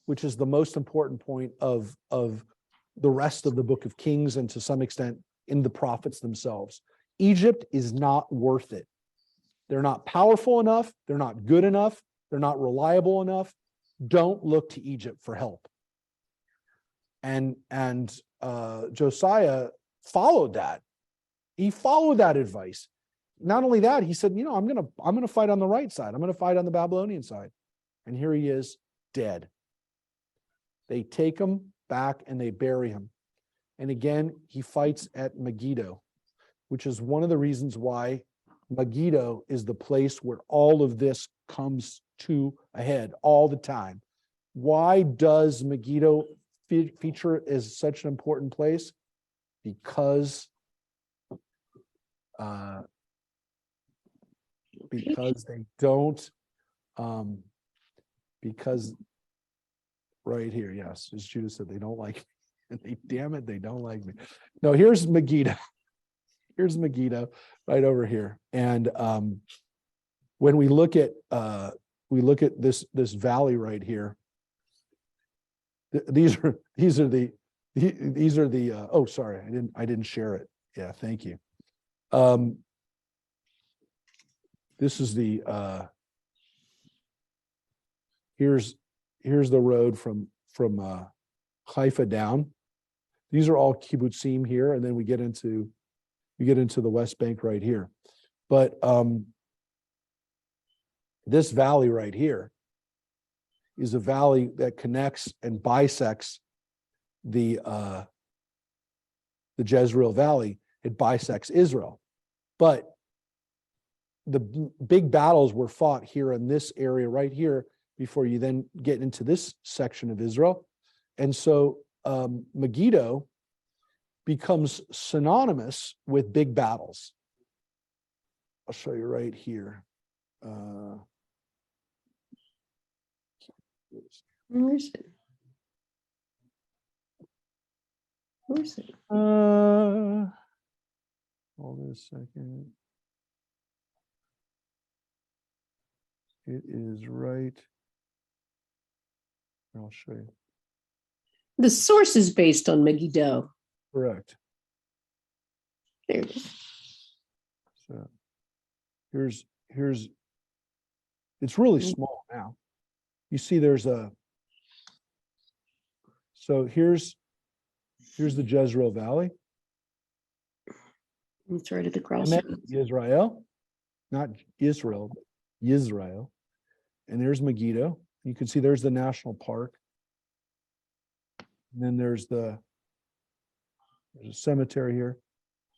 which is the most important point of the rest of the book of Kings, and to some extent in the prophets themselves. Egypt is not worth it. They're not powerful enough. They're not good enough. They're not reliable enough. Don't look to Egypt for help. And Josiah followed that. He followed that advice. Not only that, he said, I'm gonna fight on the right side. I'm gonna fight on the Babylonian side. And here he is, dead. They take him back and they bury him. And again, he fights at Megiddo, which is one of the reasons why Megiddo is the place where all of this comes to a head all the time. Why does Megiddo feature as such an important place? Because they don't, because right here, yes, as Judah said, they don't like me. And they don't like me. No, here's Megiddo. Here's Megiddo right over here. And when we look at this valley right here, these are the oh, sorry, I didn't share it. Yeah, thank you. This is the here's the road from Haifa down. These are all kibbutzim here, and then we get into the West Bank right here. But this valley right here is a valley that connects and bisects the Jezreel Valley. It bisects Israel. But the big battles were fought here in this area right here before you then get into this section of Israel. And so Megiddo becomes synonymous with big battles. I'll show you right here. Where is it? Where is it? Hold on a second. It is right. I'll show you. The source is based on Megiddo. Correct. There it is. So here's it's really small now. You see there's so here's the Jezreel Valley. It's right at the cross. And then Israel, not Israel, but Israel. And there's Megiddo. You can see there's the national park. And then there's a cemetery here.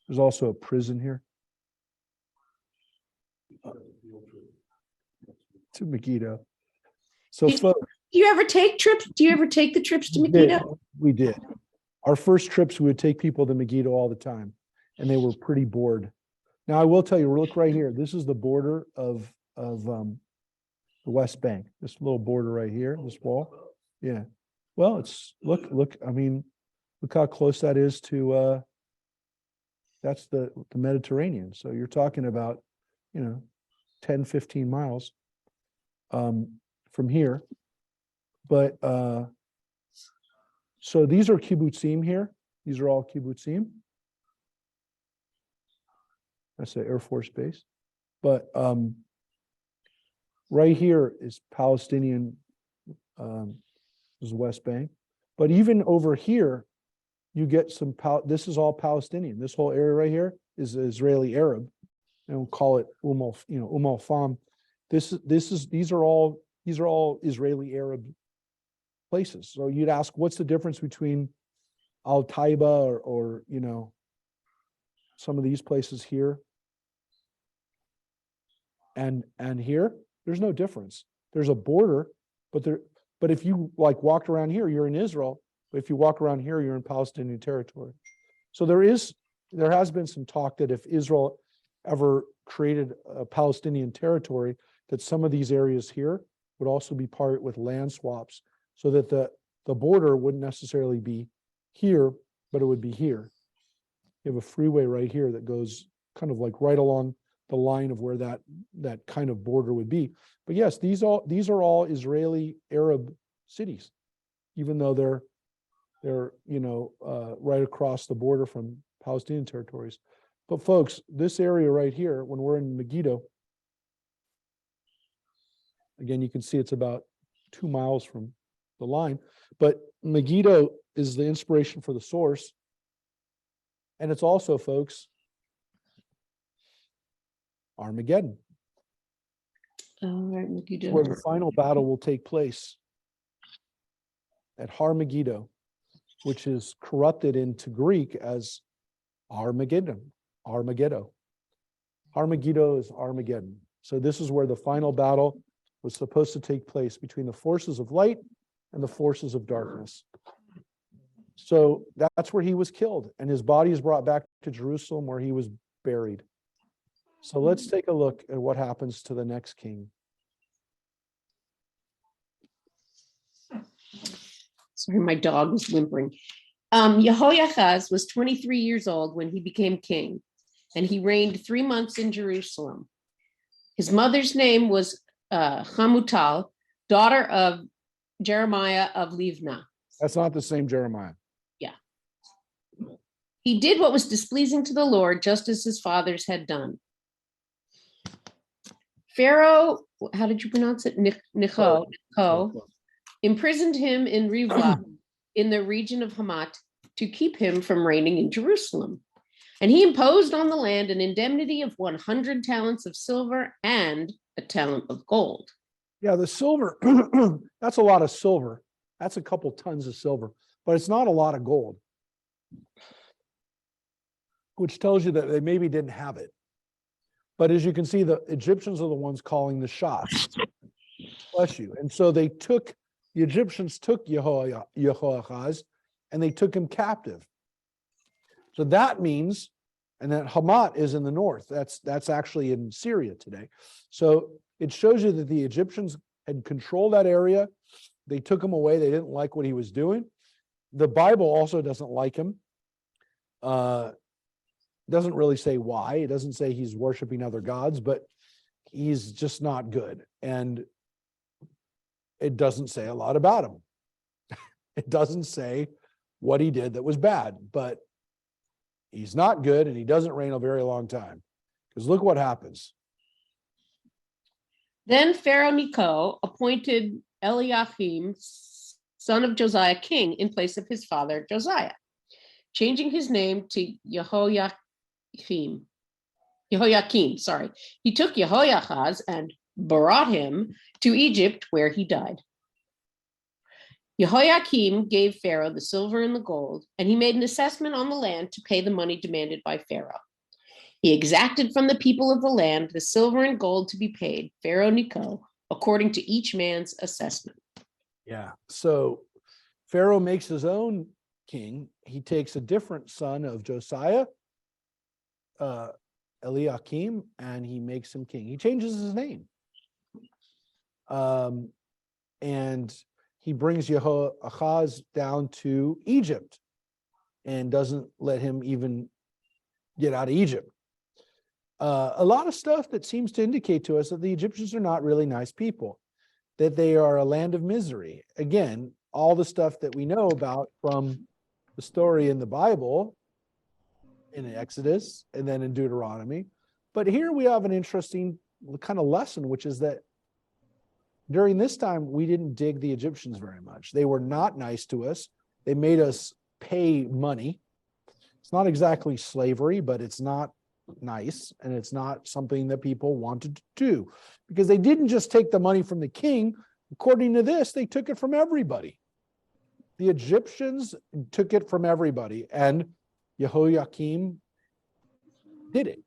There's also a prison here. To Megiddo. So folks, Do you ever take trips? Do you ever take the trips to Megiddo? We did. Our first trips, we would take people to Megiddo all the time, and they were pretty bored. Now, I will tell you, look right here. This is the border of the West Bank. This little border right here, this wall. Yeah. Well, it's look. I mean, look how close that is to. That's the Mediterranean. So you're talking about, 10, 15 miles from here. But so these are kibbutzim here. These are all kibbutzim. That's the Air Force Base. But right here is Palestinian, is West Bank. But even over here, you get some, this is all Palestinian. This whole area right here is Israeli Arab. They don't call it Al Fam. These are all Israeli Arab places. So you'd ask, what's the difference between Al Taiba or some of these places here and here, there's no difference. There's a border, but if you like walked around here, you're in Israel. But if you walk around here, you're in Palestinian territory. So there has been some talk that if Israel ever created a Palestinian territory, that some of these areas here would also be part with land swaps, so that the border wouldn't necessarily be here, but it would be here. You have a freeway right here that goes kind of like right along the line of where that kind of border would be. But yes, these are all Israeli Arab cities, even though they're right across the border from Palestinian territories. But folks, this area right here, when we're in Megiddo, again, you can see it's about 2 miles from the line, but Megiddo is the inspiration for the source. And it's also, folks, Armageddon. All right, Megiddo. Where the final battle will take place at Har Megiddo, which is corrupted into Greek as Armageddon. Armageddon. Har Megiddo is Armageddon. So this is where the final battle was supposed to take place between the forces of light and the forces of darkness. So that's where he was killed, and his body is brought back to Jerusalem, where he was buried. So let's take a look at what happens to the next king. Sorry, my dog was whimpering. Jehoiachaz was 23 years old when he became king, and he reigned 3 months in Jerusalem. His mother's name was Hamutal, daughter of Jeremiah of Livna. That's not the same Jeremiah. Yeah. He did what was displeasing to the Lord, just as his fathers had done. Pharaoh, how did you pronounce it? Neco, imprisoned him in Rivlah in the region of Hamat to keep him from reigning in Jerusalem. And he imposed on the land an indemnity of 100 talents of silver and a talent of gold. Yeah, the silver, that's a lot of silver. That's a couple tons of silver, but it's not a lot of gold, which tells you that they maybe didn't have it. But as you can see, the Egyptians are the ones calling the shots. Bless you. And so the Egyptians took Jehoiachaz and they took him captive. So that means, and that Hamat is in the north. That's actually in Syria today. So it shows you that the Egyptians had controlled that area. They took him away. They didn't like what he was doing. The Bible also doesn't like him. Doesn't really say why. It doesn't say he's worshiping other gods, but he's just not good. And it doesn't say a lot about him. It doesn't say what he did that was bad, but he's not good and he doesn't reign a very long time. Because look what happens. Then Pharaoh Neco appointed Eliakim, son of Josiah, king in place of his father Josiah, changing his name to Jehoiakim. He took Jehoiachaz and brought him to Egypt, where he died. Jehoiakim gave Pharaoh the silver and the gold, and he made an assessment on the land to pay the money demanded by Pharaoh. He exacted from the people of the land the silver and gold to be paid, Pharaoh Neco, according to each man's assessment. Yeah, so Pharaoh makes his own king. He takes a different son of Josiah, Eliakim, and he makes him king. He changes his name. And he brings Jehoiachaz down to Egypt and doesn't let him even get out of Egypt. A lot of stuff that seems to indicate to us that the Egyptians are not really nice people, that they are a land of misery. Again, all the stuff that we know about from the story in the Bible, in Exodus, and then in Deuteronomy. But here we have an interesting kind of lesson, which is that during this time, we didn't dig the Egyptians very much. They were not nice to us. They made us pay money. It's not exactly slavery, but it's not nice, and it's not something that people wanted to do, because they didn't just take the money from the king. According to this, they took it from everybody. The Egyptians took it from everybody, and Jehoiakim did it.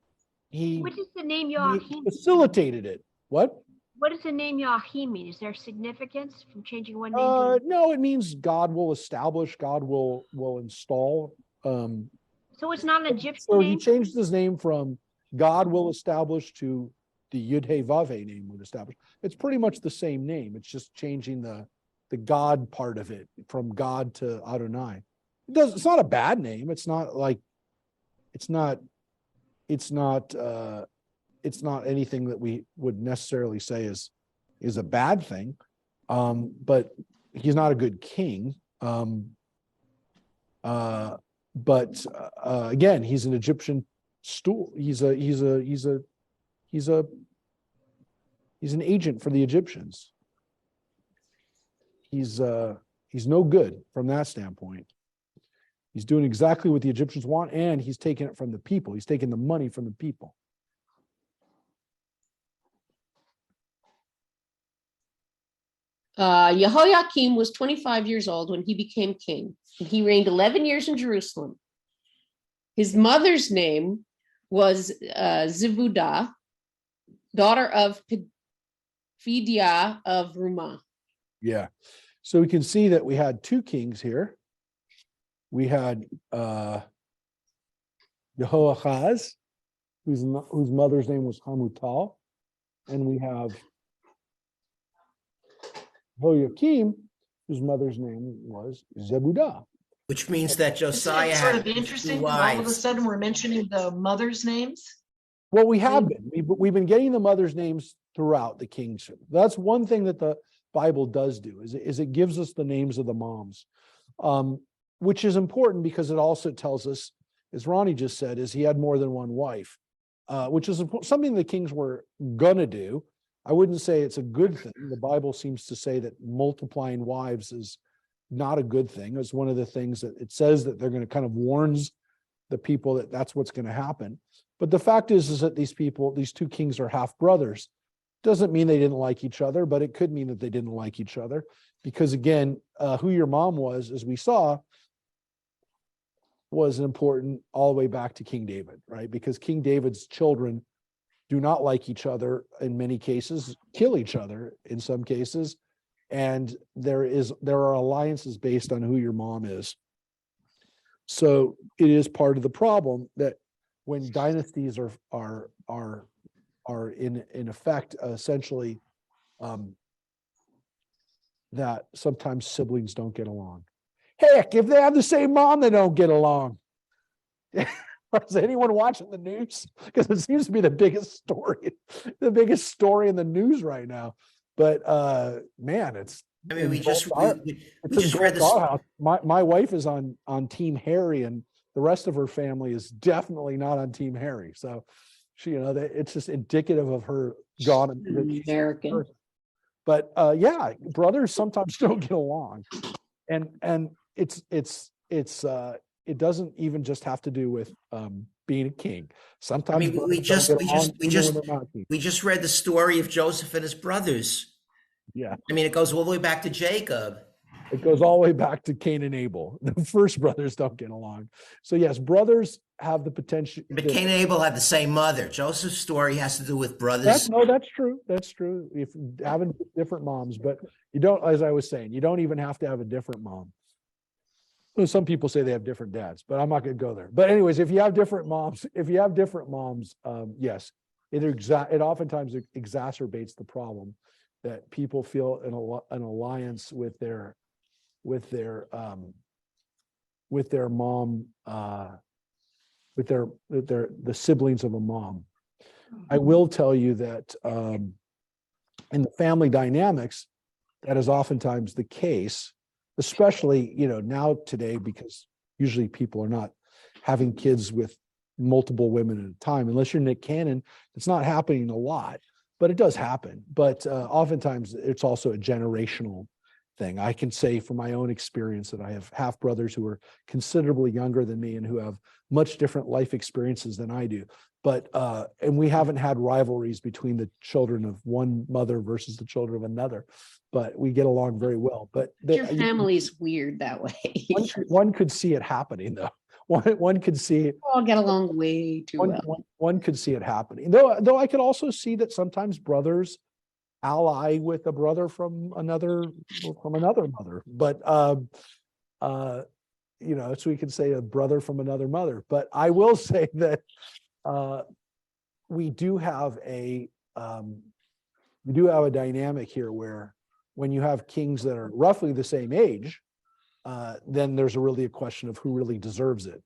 He What does the name he Elohim? facilitated it. What? What does the name Elohim mean? Is there significance from changing one name to No, it means God will establish, God will install. So it's not an Egyptian So he name? changed his name from God will establish to the Yud He Vav He name would establish. It's pretty much the same name. It's just changing the God part of it from God to Adonai. It's not a bad name. It's not like it's not anything that we would necessarily say is a bad thing. But he's not a good king. But again, he's an Egyptian stool. He's an agent for the Egyptians. He's no good from that standpoint. He's doing exactly what the Egyptians want, and he's taking it from the people. He's taking the money from the people. Jehoiakim was 25 years old when he became king, and he reigned 11 years in Jerusalem. His mother's name was Zivudah, daughter of Pediah of Rumah. Yeah. So we can see that we had two kings here. We had Jehoahaz, whose mother's name was Hamutal, and we have Jehoiakim, whose mother's name was Zebudah. Which means that Josiah It's sort had of interesting two that all of a wives. sudden we're mentioning the mothers' names. Well, we have been. We've been getting the mother's names throughout the kingship. That's one thing that the Bible does do, is it gives us the names of the moms, which is important because it also tells us, as Ronnie just said, is he had more than one wife, which is something the kings were gonna do. I wouldn't say it's a good thing. The Bible seems to say that multiplying wives is not a good thing. It's one of the things that it says that they're going to kind of warns the people that that's what's going to happen. But the fact is that these two kings are half brothers. Doesn't mean they didn't like each other, but it could mean that they didn't like each other because again, who your mom was, as we saw, was important all the way back to King David, right? Because King David's children do not like each other in many cases, kill each other in some cases, and there are alliances based on who your mom is. So it is part of the problem that when dynasties are in effect, essentially, that sometimes siblings don't get along. Heck, if they have the same mom, they don't get along. Is anyone watching the news? Because it seems to be the biggest story in the news right now. But man, it's. I mean, we just read this. My wife is on Team Harry, and the rest of her family is definitely not on Team Harry. So she, it's just indicative of her gone American. But yeah, brothers sometimes don't get along, and it doesn't even just have to do with being a king. Sometimes I mean, we just read the story of Joseph and his brothers. Yeah. I mean, it goes all the way back to Jacob. It goes all the way back to Cain and Abel. The first brothers don't get along. So yes, brothers have the potential. But Cain and Abel had the same mother. Joseph's story has to do with brothers. That's true. That's true. If having different moms, but you don't, as I was saying, you don't even have to have a different mom. Some people say they have different dads, but I'm not going to go there. But anyways, if you have different moms, yes, it oftentimes exacerbates the problem that people feel an alliance with their mom, with the siblings of a mom. I will tell you that in the family dynamics, that is oftentimes the case, especially now today, because usually people are not having kids with multiple women at a time. Unless you're Nick Cannon, it's not happening a lot, but it does happen. But oftentimes it's also a generational thing. I can say from my own experience that I have half brothers who are considerably younger than me and who have much different life experiences than I do. But and we haven't had rivalries between the children of one mother versus the children of another, but we get along very well. But your family's weird that way. one could see it happening though. one could see We all get along way too one, well. one could see it happening. Though I could also see that sometimes brothers ally with a brother from another mother. But so we could say a brother from another mother. But I will say that we do have a dynamic here where when you have kings that are roughly the same age, then there's really a question of who really deserves it.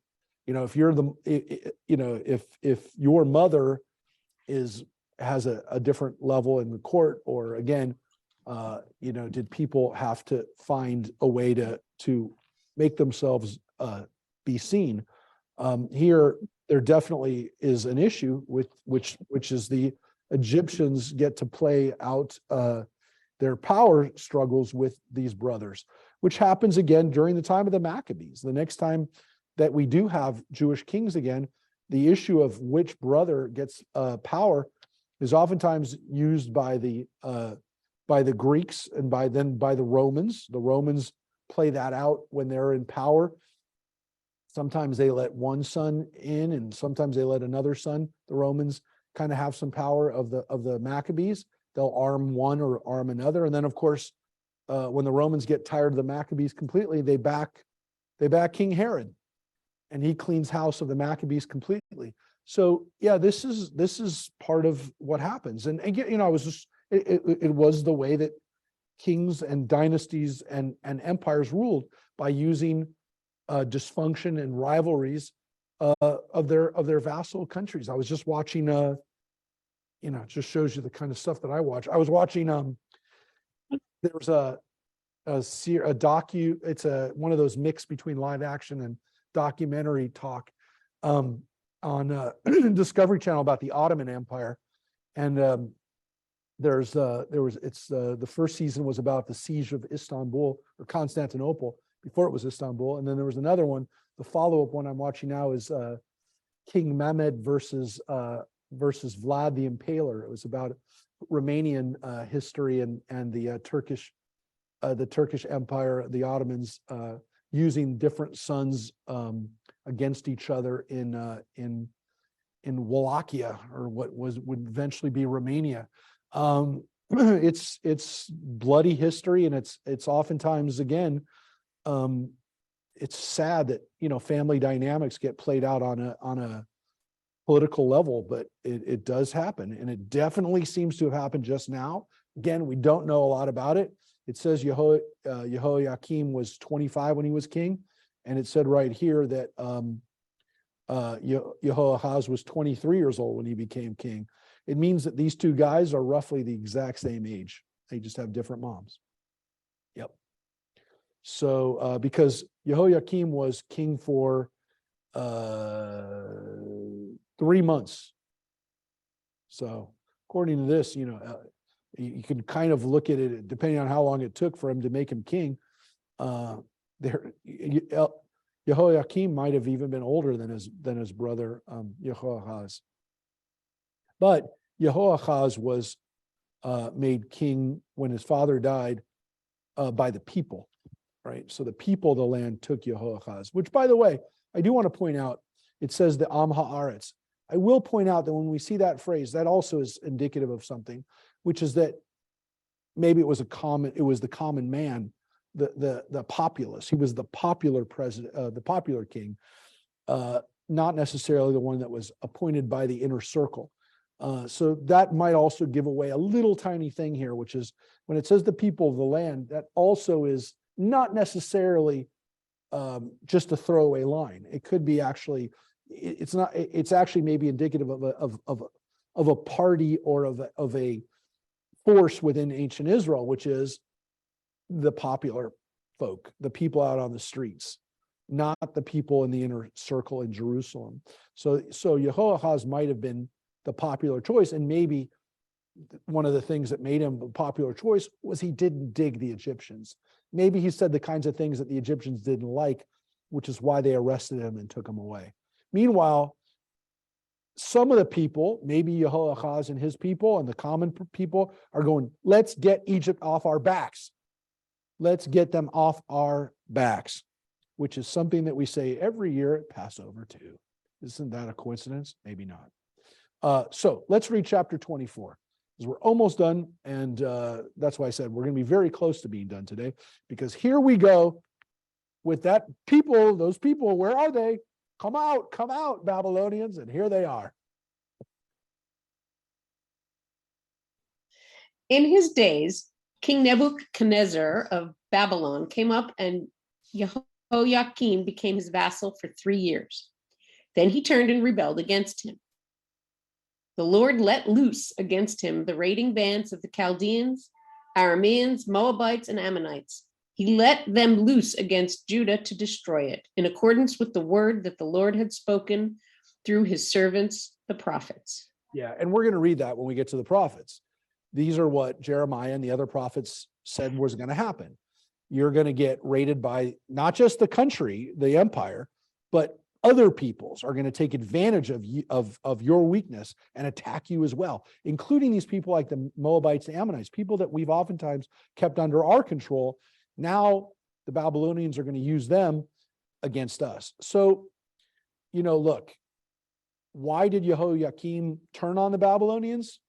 If you're if your mother has a different level in the court, or again, did people have to find a way to make themselves be seen? Here, there definitely is an issue with which is the Egyptians get to play out their power struggles with these brothers, which happens again during the time of the Maccabees. The next time that we do have Jewish kings again, the issue of which brother gets power is oftentimes used by the Greeks and by the Romans. The Romans play that out when they're in power. Sometimes they let one son in, and sometimes they let another son. The Romans kind of have some power of the Maccabees. They'll arm one or arm another, and then of course, when the Romans get tired of the Maccabees completely, they back King Herod, and he cleans house of the Maccabees completely. So yeah, this is part of what happens. And again, it was the way that kings and dynasties and empires ruled, by using dysfunction and rivalries of their vassal countries. I was just watching it just shows you the kind of stuff that I watch. I was watching there was a docu, it's one of those mix between live action and documentary talk on Discovery Channel about the Ottoman Empire. And the first season was about the siege of Istanbul or Constantinople before it was Istanbul. And then there was another one. The follow-up one I'm watching now is King Mehmed versus Vlad the Impaler. It was about Romanian history and the Turkish Empire, the Ottomans using different sons against each other in Wallachia, or what would eventually be Romania. It's bloody history, and it's oftentimes, again, it's sad that family dynamics get played out on a political level, but it does happen, and it definitely seems to have happened just now. Again, we don't know a lot about it. It says Jehoiakim was 25 when he was king, and it said right here that Jehoahaz was 23 years old when he became king. It means that these two guys are roughly the exact same age. They just have different moms. Yep. So because Jehoiakim was king for 3 months. So according to this, you can kind of look at it depending on how long it took for him to make him king. Jehoiakim might have even been older than his brother Jehoahaz. But Jehoahaz was made king when his father died by the people, right? So the people of the land took Jehoahaz, which, by the way, I do want to point out, it says the Am Haaretz. I will point out that when we see that phrase, that also is indicative of something, which is that maybe it was the common man, the populace. He was the popular president, the popular king, not necessarily the one that was appointed by the inner circle. So that might also give away a little tiny thing here, which is when it says the people of the land, that also is not necessarily just a throwaway line. It could be actually, it's not. It's actually maybe indicative of a party or of a force within ancient Israel, which is the popular folk, the people out on the streets, not the people in the inner circle in Jerusalem. So Jehoahaz might have been the popular choice, and maybe one of the things that made him a popular choice was he didn't dig the Egyptians. Maybe he said the kinds of things that the Egyptians didn't like, which is why they arrested him and took him away. Meanwhile, some of the people, maybe Jehoahaz and his people and the common people, are going, let's get Egypt off our backs. Let's get them off our backs. which is something that we say every year at Passover too. Isn't that a coincidence? Maybe not. So let's read chapter 24, because we're almost done. And that's why I said we're going to be very close to being done today, because here we go with that people, those people, where are they? Come out, Babylonians. And here they are. In his days, King Nebuchadnezzar of Babylon came up, and Jehoiakim became his vassal for 3 years. Then he turned and rebelled against him. The Lord let loose against him the raiding bands of the Chaldeans, Arameans, Moabites, and Ammonites. He let them loose against Judah to destroy it, in accordance with the word that the Lord had spoken through his servants, the prophets. Yeah, and we're going to read that when we get to the prophets. These are what Jeremiah and the other prophets said was going to happen. You're going to get raided by not just the country, the empire, but other peoples are going to take advantage of your weakness and attack you as well, including these people like the Moabites and Ammonites, people that we've oftentimes kept under our control. Now the Babylonians are going to use them against us. So, look, why did Jehoiakim turn on the Babylonians?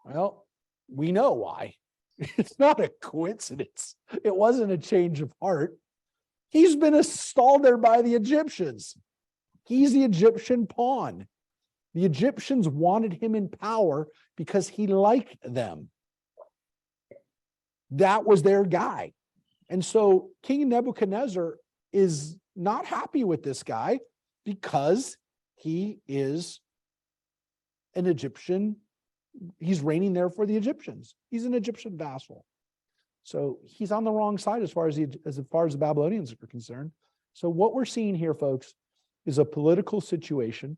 Well, we know why. It's not a coincidence. It wasn't a change of heart. He's been installed there by the Egyptians. He's the Egyptian pawn. The Egyptians wanted him in power because he liked them. That was their guy. And so King Nebuchadnezzar is not happy with this guy because he is an Egyptian. He's reigning there for the Egyptians. He's an Egyptian vassal. So he's on the wrong side as far as the Babylonians are concerned. So what we're seeing here, folks, is a political situation,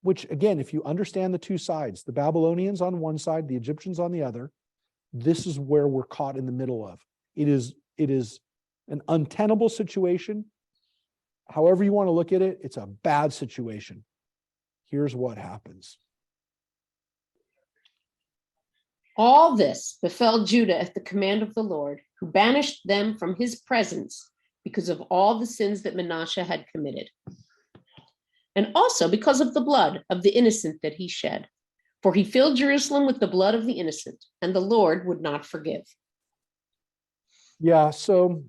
which, again, if you understand the two sides, the Babylonians on one side, the Egyptians on the other, this is where we're caught in the middle of. It is an untenable situation. However you want to look at it, it's a bad situation. Here's what happens. All this befell Judah at the command of the Lord, who banished them from his presence because of all the sins that Manasseh had committed, and also because of the blood of the innocent that he shed. For he filled Jerusalem with the blood of the innocent, and the Lord would not forgive. Yeah, so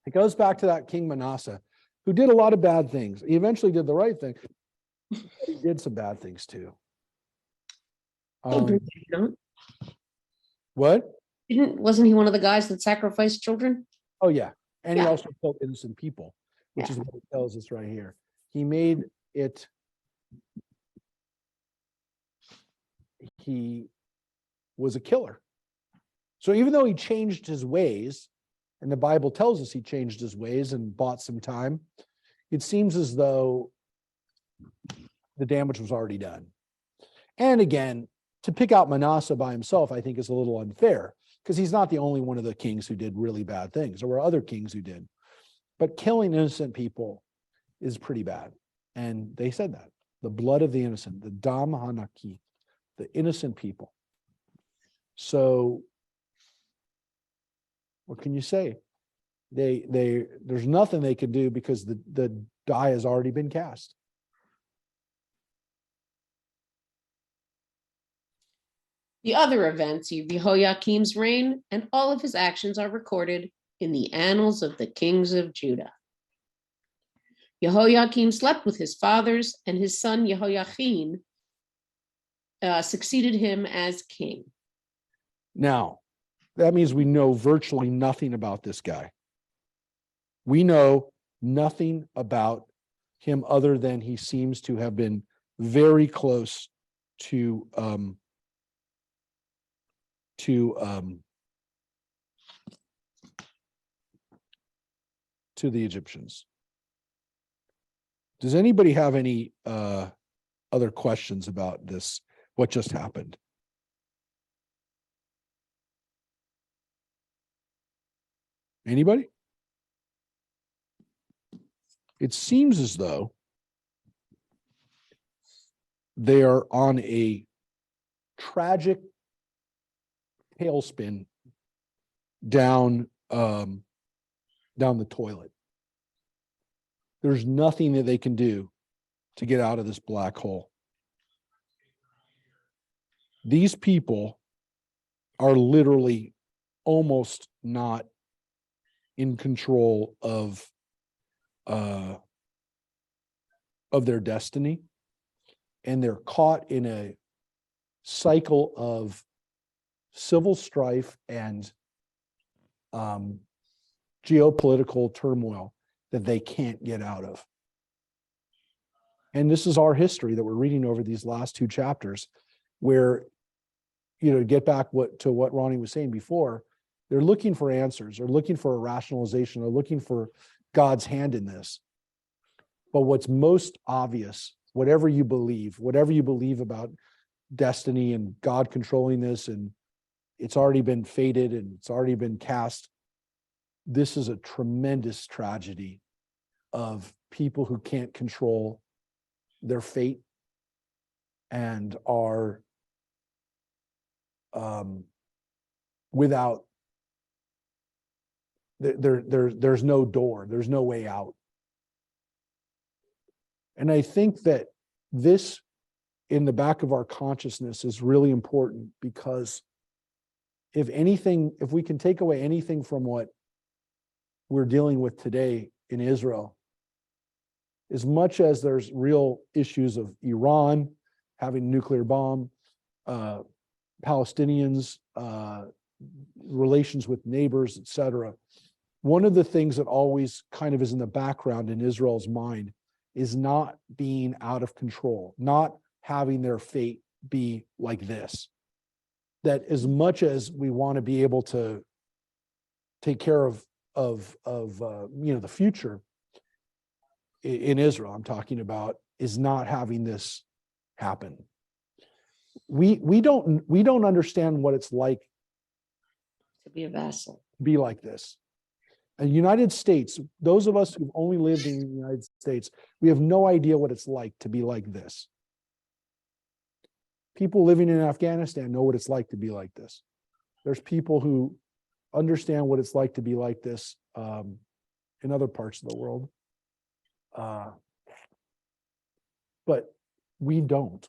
it goes back to that King Manasseh, who did a lot of bad things. He eventually did the right thing, but he did some bad things too. What? Wasn't he one of the guys that sacrificed children? Oh, yeah. And Yeah. he also killed innocent people, which is what it tells us right here. He made it, he was a killer. So even though he changed his ways, and the Bible tells us he changed his ways and bought some time, it seems as though the damage was already done. And again, to pick out Manasseh by himself, I think is a little unfair, because he's not the only one of the kings who did really bad things. There were other kings who did. But killing innocent people is pretty bad. And they said that. The blood of the innocent, the Dam Hanaki, the innocent people. So what can you say? There's nothing they can do because the die has already been cast. The other events of Jehoiakim's reign and all of his actions are recorded in the annals of the kings of Judah. Jehoiakim slept with his fathers, and his son Jehoiachin succeeded him as king. Now, that means we know virtually nothing about this guy. We know nothing about him other than he seems to have been very close to the Egyptians. Does anybody have any other questions about this, what just happened? Anybody? It seems as though they are on a tragic tailspin down the toilet. There's nothing that they can do to get out of this black hole. These people are literally almost not in control of their destiny, and they're caught in a cycle of civil strife and geopolitical turmoil that they can't get out of. And this is our history that we're reading over these last two chapters, where, to get back to what Ronnie was saying before, they're looking for answers, they're looking for a rationalization, they're looking for God's hand in this. But what's most obvious, whatever you believe about destiny and God controlling this, and it's already been fated and it's already been cast, this is a tremendous tragedy of people who can't control their fate and are without, there's no door, there's no way out. And I think that this, in the back of our consciousness, is really important, because if we can take away anything from what we're dealing with today in Israel, as much as there's real issues of Iran having a nuclear bomb, Palestinians, relations with neighbors, etc., one of the things that always kind of is in the background in Israel's mind is not being out of control, not having their fate be like this. That as much as we want to be able to take care of the future in Israel, I'm talking about, is not having this happen. We don't understand what it's like To be a vassal. to be like this. The United States, those of us who've only lived in the United States, we have no idea what it's like to be like this. People living in Afghanistan know what it's like to be like this. There's people who understand what it's like to be like this in other parts of the world. But we don't.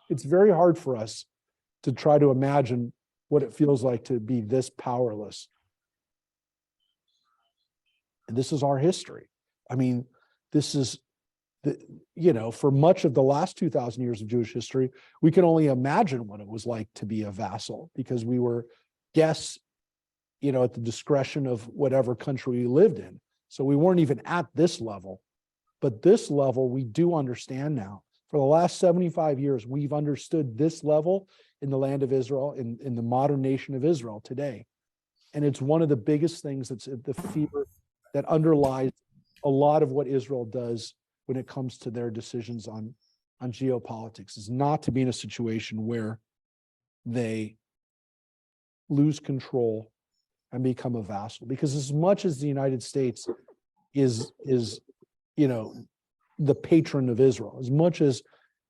It's very hard for us to try to imagine what it feels like to be this powerless. And this is our history. I mean, this is, for much of the last 2,000 years of Jewish history, we can only imagine what it was like to be a vassal, because we were guests, at the discretion of whatever country we lived in. So we weren't even at this level. But this level, we do understand now. For the last 75 years, we've understood this level in the land of Israel, in the modern nation of Israel today. And it's one of the biggest things that's the fear that underlies a lot of what Israel does when it comes to their decisions on geopolitics, is not to be in a situation where they lose control and become a vassal. Because as much as the United States is the patron of Israel, as much as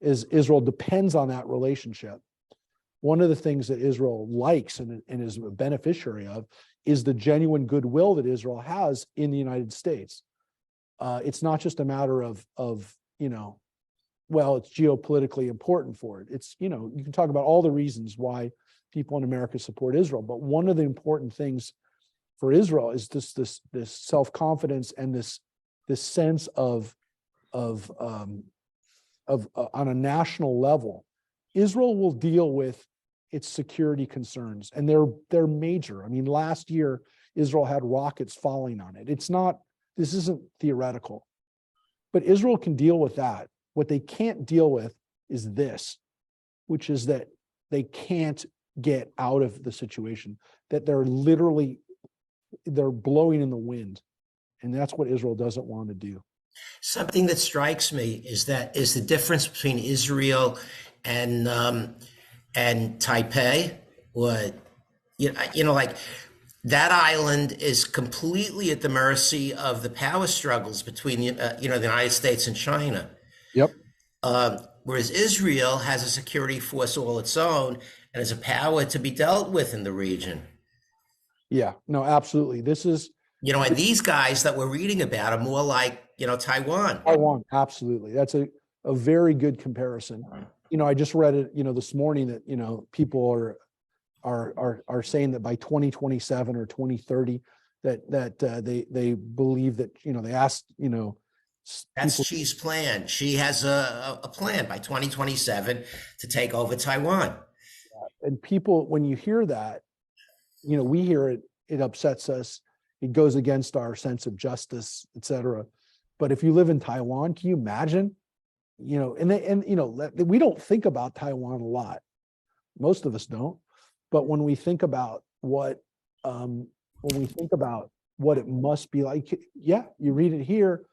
Israel depends on that relationship, one of the things that Israel likes and is a beneficiary of is the genuine goodwill that Israel has in the United States. It's not just a matter of it's geopolitically important for it. It's, you can talk about all the reasons why people in America support Israel, but one of the important things for Israel is this self-confidence and this sense of on a national level. Israel will deal with its security concerns, and they're major. I mean, last year Israel had rockets falling on it. This isn't theoretical, but Israel can deal with that. What they can't deal with is this, which is that they can't get out of the situation, that they're blowing in the wind. And that's what Israel doesn't want to do. Something that strikes me is the difference between Israel and Taipei. Like that island is completely at the mercy of the power struggles between the United States and China. Yep. Whereas Israel has a security force all its own and has a power to be dealt with in the region. Yeah, no, absolutely. This is, and these guys that we're reading about are more like Taiwan. Taiwan, absolutely. That's a very good comparison. I just read it, this morning that, people are saying that by 2027 or 2030, that they believe that, they asked, That's people, Xi's plan. She has a plan by 2027 to take over Taiwan. and people, when you hear that, we hear it, it upsets us. It goes against our sense of justice, et cetera. But if you live in Taiwan, can you imagine? We don't think about Taiwan a lot. Most of us don't. But when we think about what it must be like, yeah, you read it here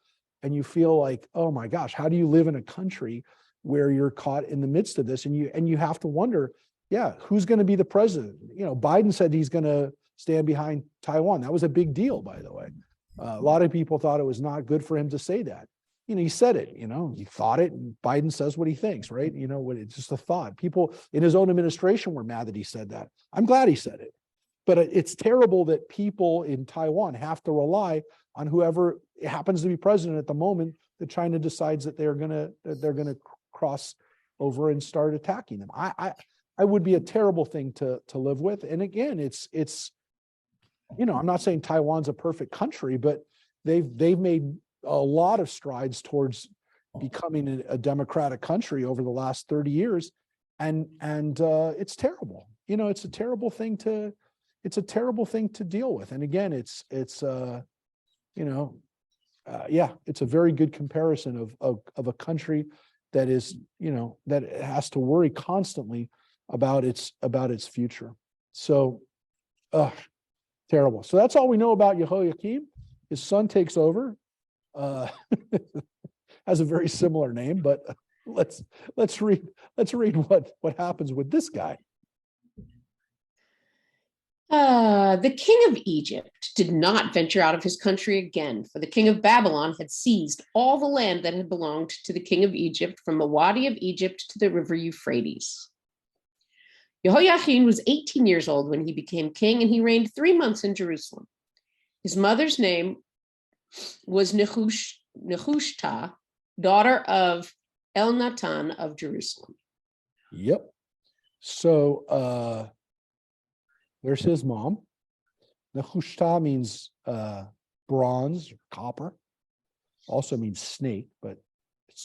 and you feel like, oh my gosh, how do you live in a country where you're caught in the midst of this? And you have to wonder, yeah, who's going to be the president? Biden said he's going to stand behind Taiwan. That was a big deal, by the way. A lot of people thought it was not good for him to say that. He said it, he thought it, and Biden says what he thinks, right? It's just a thought. People in his own administration were mad that he said that. I'm glad he said it. But it's terrible that people in Taiwan have to rely on whoever happens to be president at the moment that China decides that they're gonna cross over and start attacking them. I would be a terrible thing to live with. And again, it's I'm not saying Taiwan's a perfect country, but they've made a lot of strides towards becoming a democratic country over the last 30 years. And it's terrible. It's a terrible thing to deal with. And again, it's a very good comparison of a country that is, that has to worry constantly about its future. So, terrible. So that's all we know about Jehoiakim. His son takes over. Has a very similar name, but let's read what happens with this guy. The king of Egypt did not venture out of his country again, for the king of Babylon had seized all the land that had belonged to the king of Egypt from the Wadi of Egypt to the river Euphrates. Jehoiachin was 18 years old when he became king, and he reigned 3 months in Jerusalem. His mother's name was Nehushta, daughter of Elnatan of Jerusalem. Yep. So there's his mom. Nehushta means bronze, or copper. Also means snake, but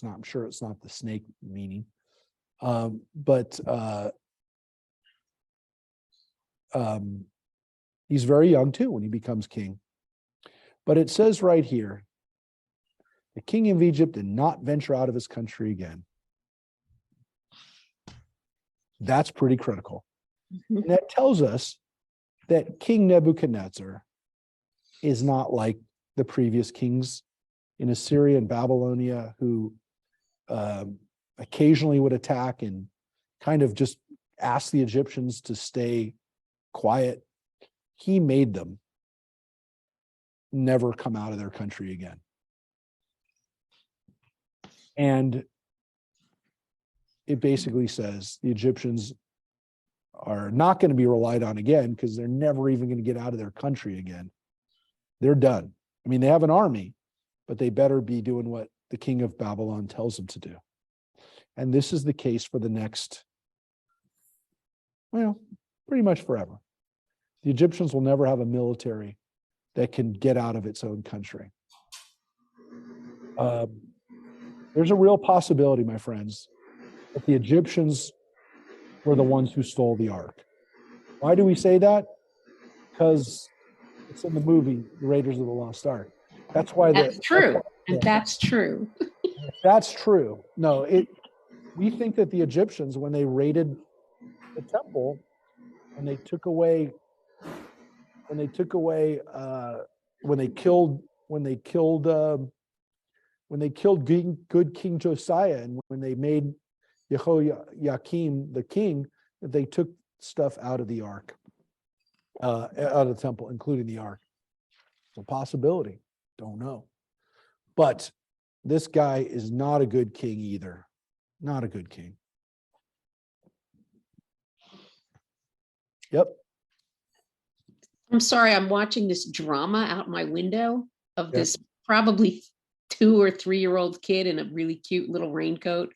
I'm sure it's not the snake meaning. He's very young too when he becomes king. But it says right here, the king of Egypt did not venture out of his country again. That's pretty critical. Mm-hmm. And that tells us that King Nebuchadnezzar is not like the previous kings in Assyria and Babylonia who occasionally would attack and kind of just ask the Egyptians to stay quiet. He made them never come out of their country again. And it basically says the Egyptians are not going to be relied on again because they're never even going to get out of their country again. They're done. I mean, they have an army, but they better be doing what the king of Babylon tells them to do. And this is the case for the next, pretty much forever. The Egyptians will never have a military that can get out of its own country. There's a real possibility, my friends, that the Egyptians were the ones who stole the ark. Why do we say that? Because it's in the movie, The Raiders of the Lost Ark. That's why that's true. And that's true. That's true. No, we think that the Egyptians, when they raided the temple, when they killed good King Josiah, and when they made Jehoiakim the king, that they took stuff out of the ark, out of the temple, including the ark. It's a possibility. Don't know. But this guy is not a good king either. Not a good king. Yep. I'm sorry, I'm watching this drama out my window of this probably 2 or 3-year-old kid in a really cute little raincoat,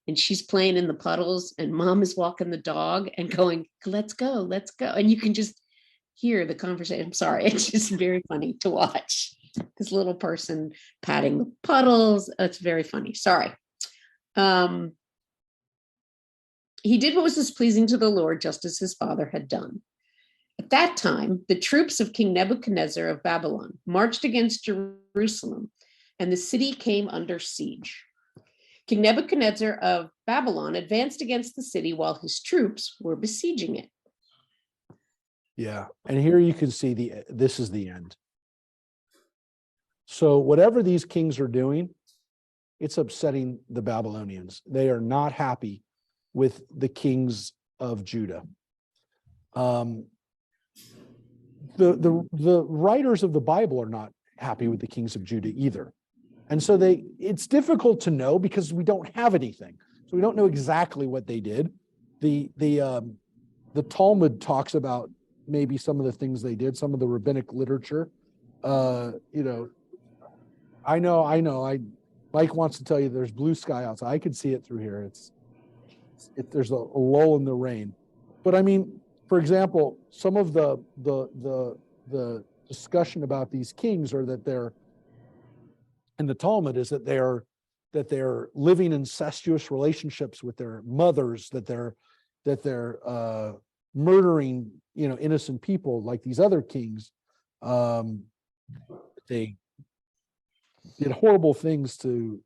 and she's playing in the puddles, and mom is walking the dog and going, let's go, let's go. And you can just hear the conversation. I'm sorry, it's just very funny to watch this little person patting the puddles. It's very funny. Sorry. He did what was displeasing to the Lord, just as his father had done. At that time, the troops of King Nebuchadnezzar of Babylon marched against Jerusalem, and the city came under siege. King Nebuchadnezzar of Babylon advanced against the city while his troops were besieging it. Yeah, and here you can see this is the end. So whatever these kings are doing, it's upsetting the Babylonians. They are not happy with the kings of Judah. The writers of the Bible are not happy with the kings of Judah either. And so it's difficult to know because we don't have anything. So we don't know exactly what they did. The Talmud talks about maybe some of the things they did, some of the rabbinic literature. I know. Mike wants to tell you there's blue sky outside. I can see it through here. There's a lull in the rain. But I mean, for example, some of the discussion about these kings are that they're in the Talmud is that they're living incestuous relationships with their mothers, that they're murdering innocent people like these other kings. They did horrible things to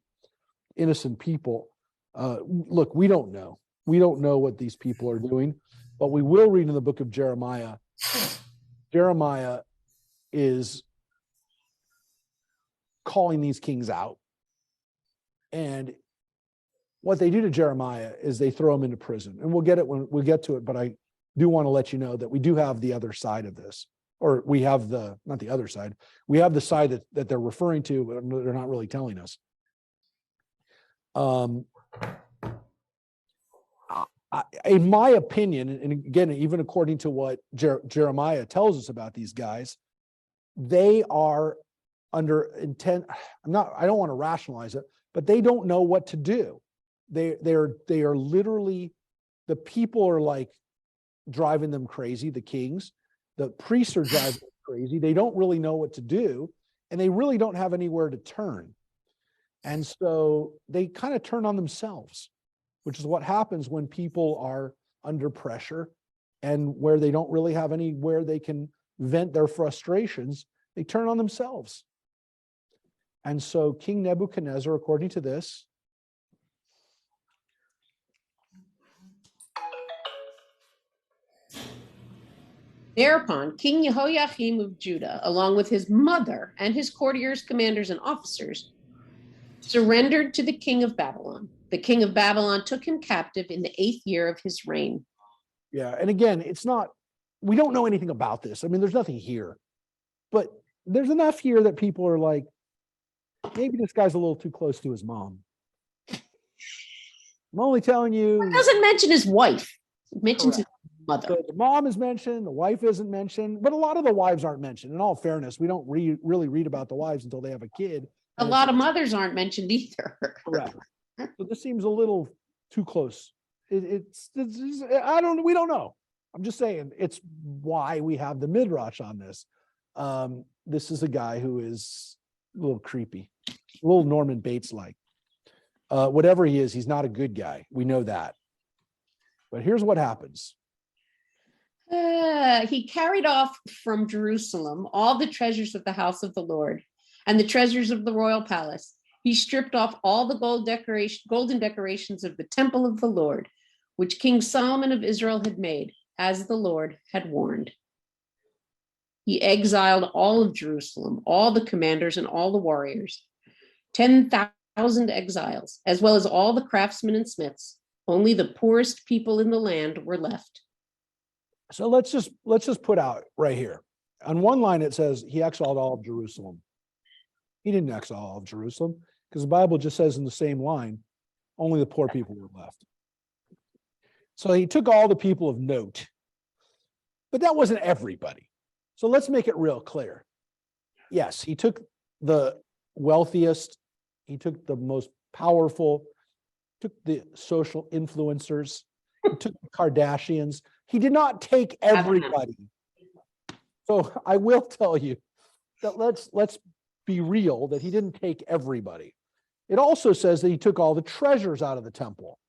innocent people. Look, we don't know. We don't know what these people are doing, but we will read in the book of Jeremiah. Jeremiah is calling these kings out. And what they do to Jeremiah is they throw him into prison. And we'll get it when we get to it, but I do want to let you know that we do have the other side of this. Or we have not the other side. We have the side that they're referring to, but they're not really telling us. In my opinion, and again, even according to what Jeremiah tells us about these guys, they are under intent. I don't want to rationalize it, but they don't know what to do. They are literally, the people are like driving them crazy, the kings. The priests are driving them crazy. They don't really know what to do, and they really don't have anywhere to turn. And so they kind of turn on themselves, which is what happens when people are under pressure and where they don't really have anywhere they can vent their frustrations. They turn on themselves. And so King Nebuchadnezzar, according to this, Thereupon, King Jehoiakim of Judah, along with his mother and his courtiers, commanders, and officers, surrendered to the king of Babylon. The king of Babylon took him captive in the 8th year of his reign. Yeah, and again, we don't know anything about this. I mean, there's nothing here. But there's enough here that people are like, maybe this guy's a little too close to his mom. I'm only telling you. It doesn't mention his wife. It mentions his mother. So the mom is mentioned, the wife isn't mentioned, but a lot of the wives aren't mentioned. In all fairness, we don't really read about the wives until they have a kid. A lot of mothers aren't mentioned either. Correct. So this seems a little too close. We don't know. I'm just saying it's why we have the midrash on this. This is a guy who is a little creepy, a little Norman Bates-like. Whatever he is, he's not a good guy. We know that. But here's what happens. He carried off from Jerusalem all the treasures of the house of the Lord and the treasures of the royal palace. He stripped off all the golden decorations of the temple of the Lord, which King Solomon of Israel had made, as the Lord had warned. He exiled all of Jerusalem, all the commanders and all the warriors, 10,000 exiles, as well as all the craftsmen and smiths. Only the poorest people in the land were left. So let's just put out right here. On one line, it says he exiled all of Jerusalem. He didn't exile all of Jerusalem because the Bible just says in the same line, only the poor people were left. So he took all the people of note, but that wasn't everybody. So let's make it real clear. Yes, he took the wealthiest He took the most powerful, took the social influencers, he took the Kardashians. He did not take everybody. So I will tell you that let's be real, that he didn't take everybody. It also says that he took all the treasures out of the temple.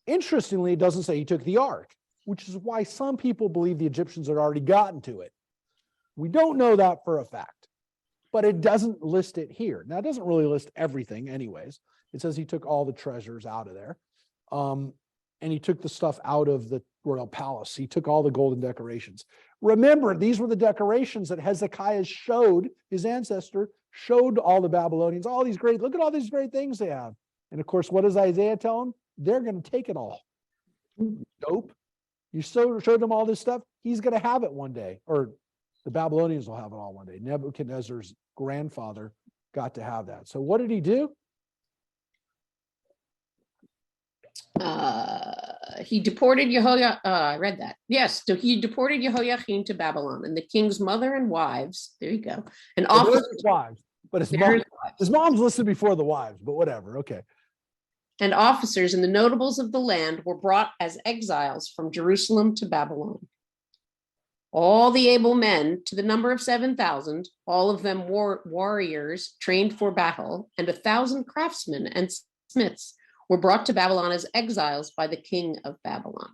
Interestingly, it doesn't say he took the ark, which is why some people believe the Egyptians had already gotten to it. We don't know that for a fact, but it doesn't list it here. Now, it doesn't really list everything anyways. It says he took all the treasures out of there. And he took the stuff out of the royal palace. He took all the golden decorations. Remember, these were the decorations that Hezekiah showed, his ancestor, showed all the Babylonians, all these great, look at all these great things they have. And of course, what does Isaiah tell them? They're going to take it all. Dope. You showed them all this stuff. He's going to have it one day, or the Babylonians will have it all one day. Nebuchadnezzar's grandfather got to have that. So what did he do? He deported I read that. Yes, so he deported Jehoiakim to Babylon, and the king's mother and wives, there you go, and officers. Wives, but his mom's listed before the wives, but whatever, okay. And officers and the notables of the land were brought as exiles from Jerusalem to Babylon. All the able men, to the number of 7,000, all of them warriors trained for battle, and 1,000 craftsmen and smiths were brought to Babylon as exiles by the king of Babylon.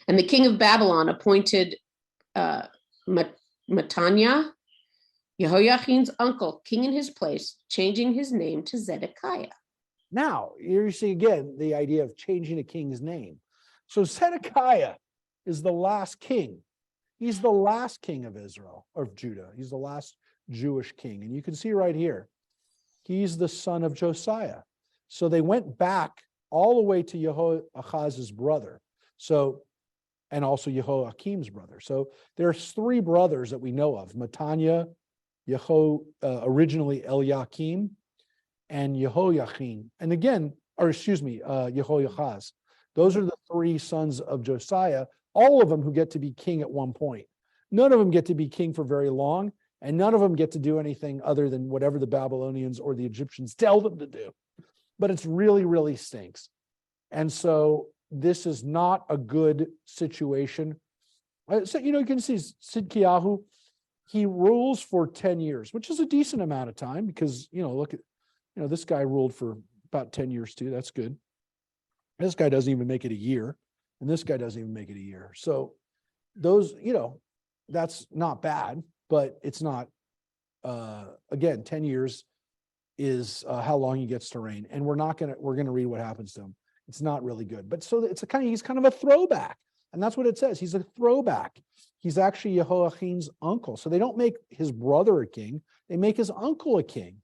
And the king of Babylon appointed Mattaniah, Jehoiakim's uncle, king in his place, changing his name to Zedekiah. Now, you see again the idea of changing a king's name. So Zedekiah is the last king. He's the last king of Israel, or of Judah. He's the last Jewish king. And you can see right here, he's the son of Josiah. So they went back all the way to Jehoahaz's brother. So, and also Jehoiakim's brother. So there's three brothers that we know of: Mattaniah, originally Eliakim, and Jehoiakim. And again, Jehoiahaz. Those are the three sons of Josiah, all of them who get to be king at one point. None of them get to be king for very long, and none of them get to do anything other than whatever the Babylonians or the Egyptians tell them to do. But it's really, really stinks. And so this is not a good situation. So, you can see Sidkiyahu, he rules for 10 years, which is a decent amount of time because, look at, this guy ruled for about 10 years too. That's good. This guy doesn't even make it a year, and this guy doesn't even make it a year. So those, that's not bad, but it's not, again, 10 years is how long he gets to reign. And we're going to read what happens to him. It's not really good, but so he's kind of a throwback. And that's what it says. He's a throwback. He's actually Jehoiakim's uncle. So they don't make his brother a king. They make his uncle a king.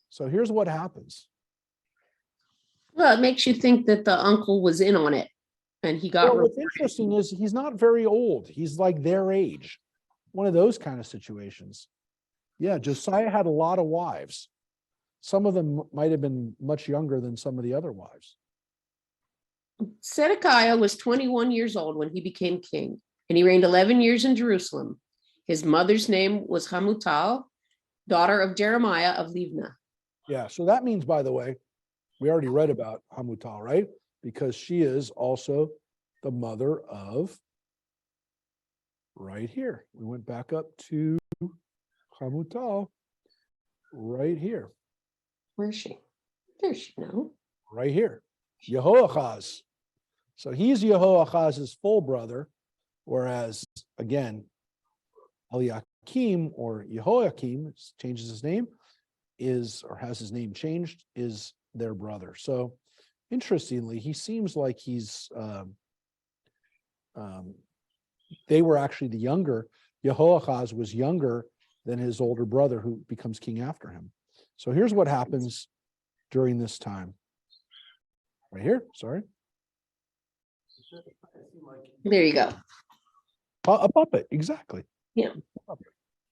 So here's what happens. Well, it makes you think that the uncle was in on it and he got. Well, what's interesting is he's not very old. He's like their age. One of those kind of situations. Yeah, Josiah had a lot of wives. Some of them might have been much younger than some of the other wives. Zedekiah was 21 years old when he became king, and he reigned 11 years in Jerusalem. His mother's name was Hamutal, daughter of Jeremiah of Libnah. Yeah, so that means, by the way, we already read about Hamutal, right? Because she is also the mother of, right here. We went back up to Hamutal, right here. Where is she? There she no. Right here. Jehoahaz. So he's Jehoahaz's full brother, whereas, again, Eliakim or Jehoiakim, changes his name, has his name changed, is their brother. So interestingly, he seems like he's, they were actually the younger. Jehoahaz was younger than his older brother who becomes king after him. So here's what happens during this time. Right here, sorry. There you go. A puppet, exactly. Yeah.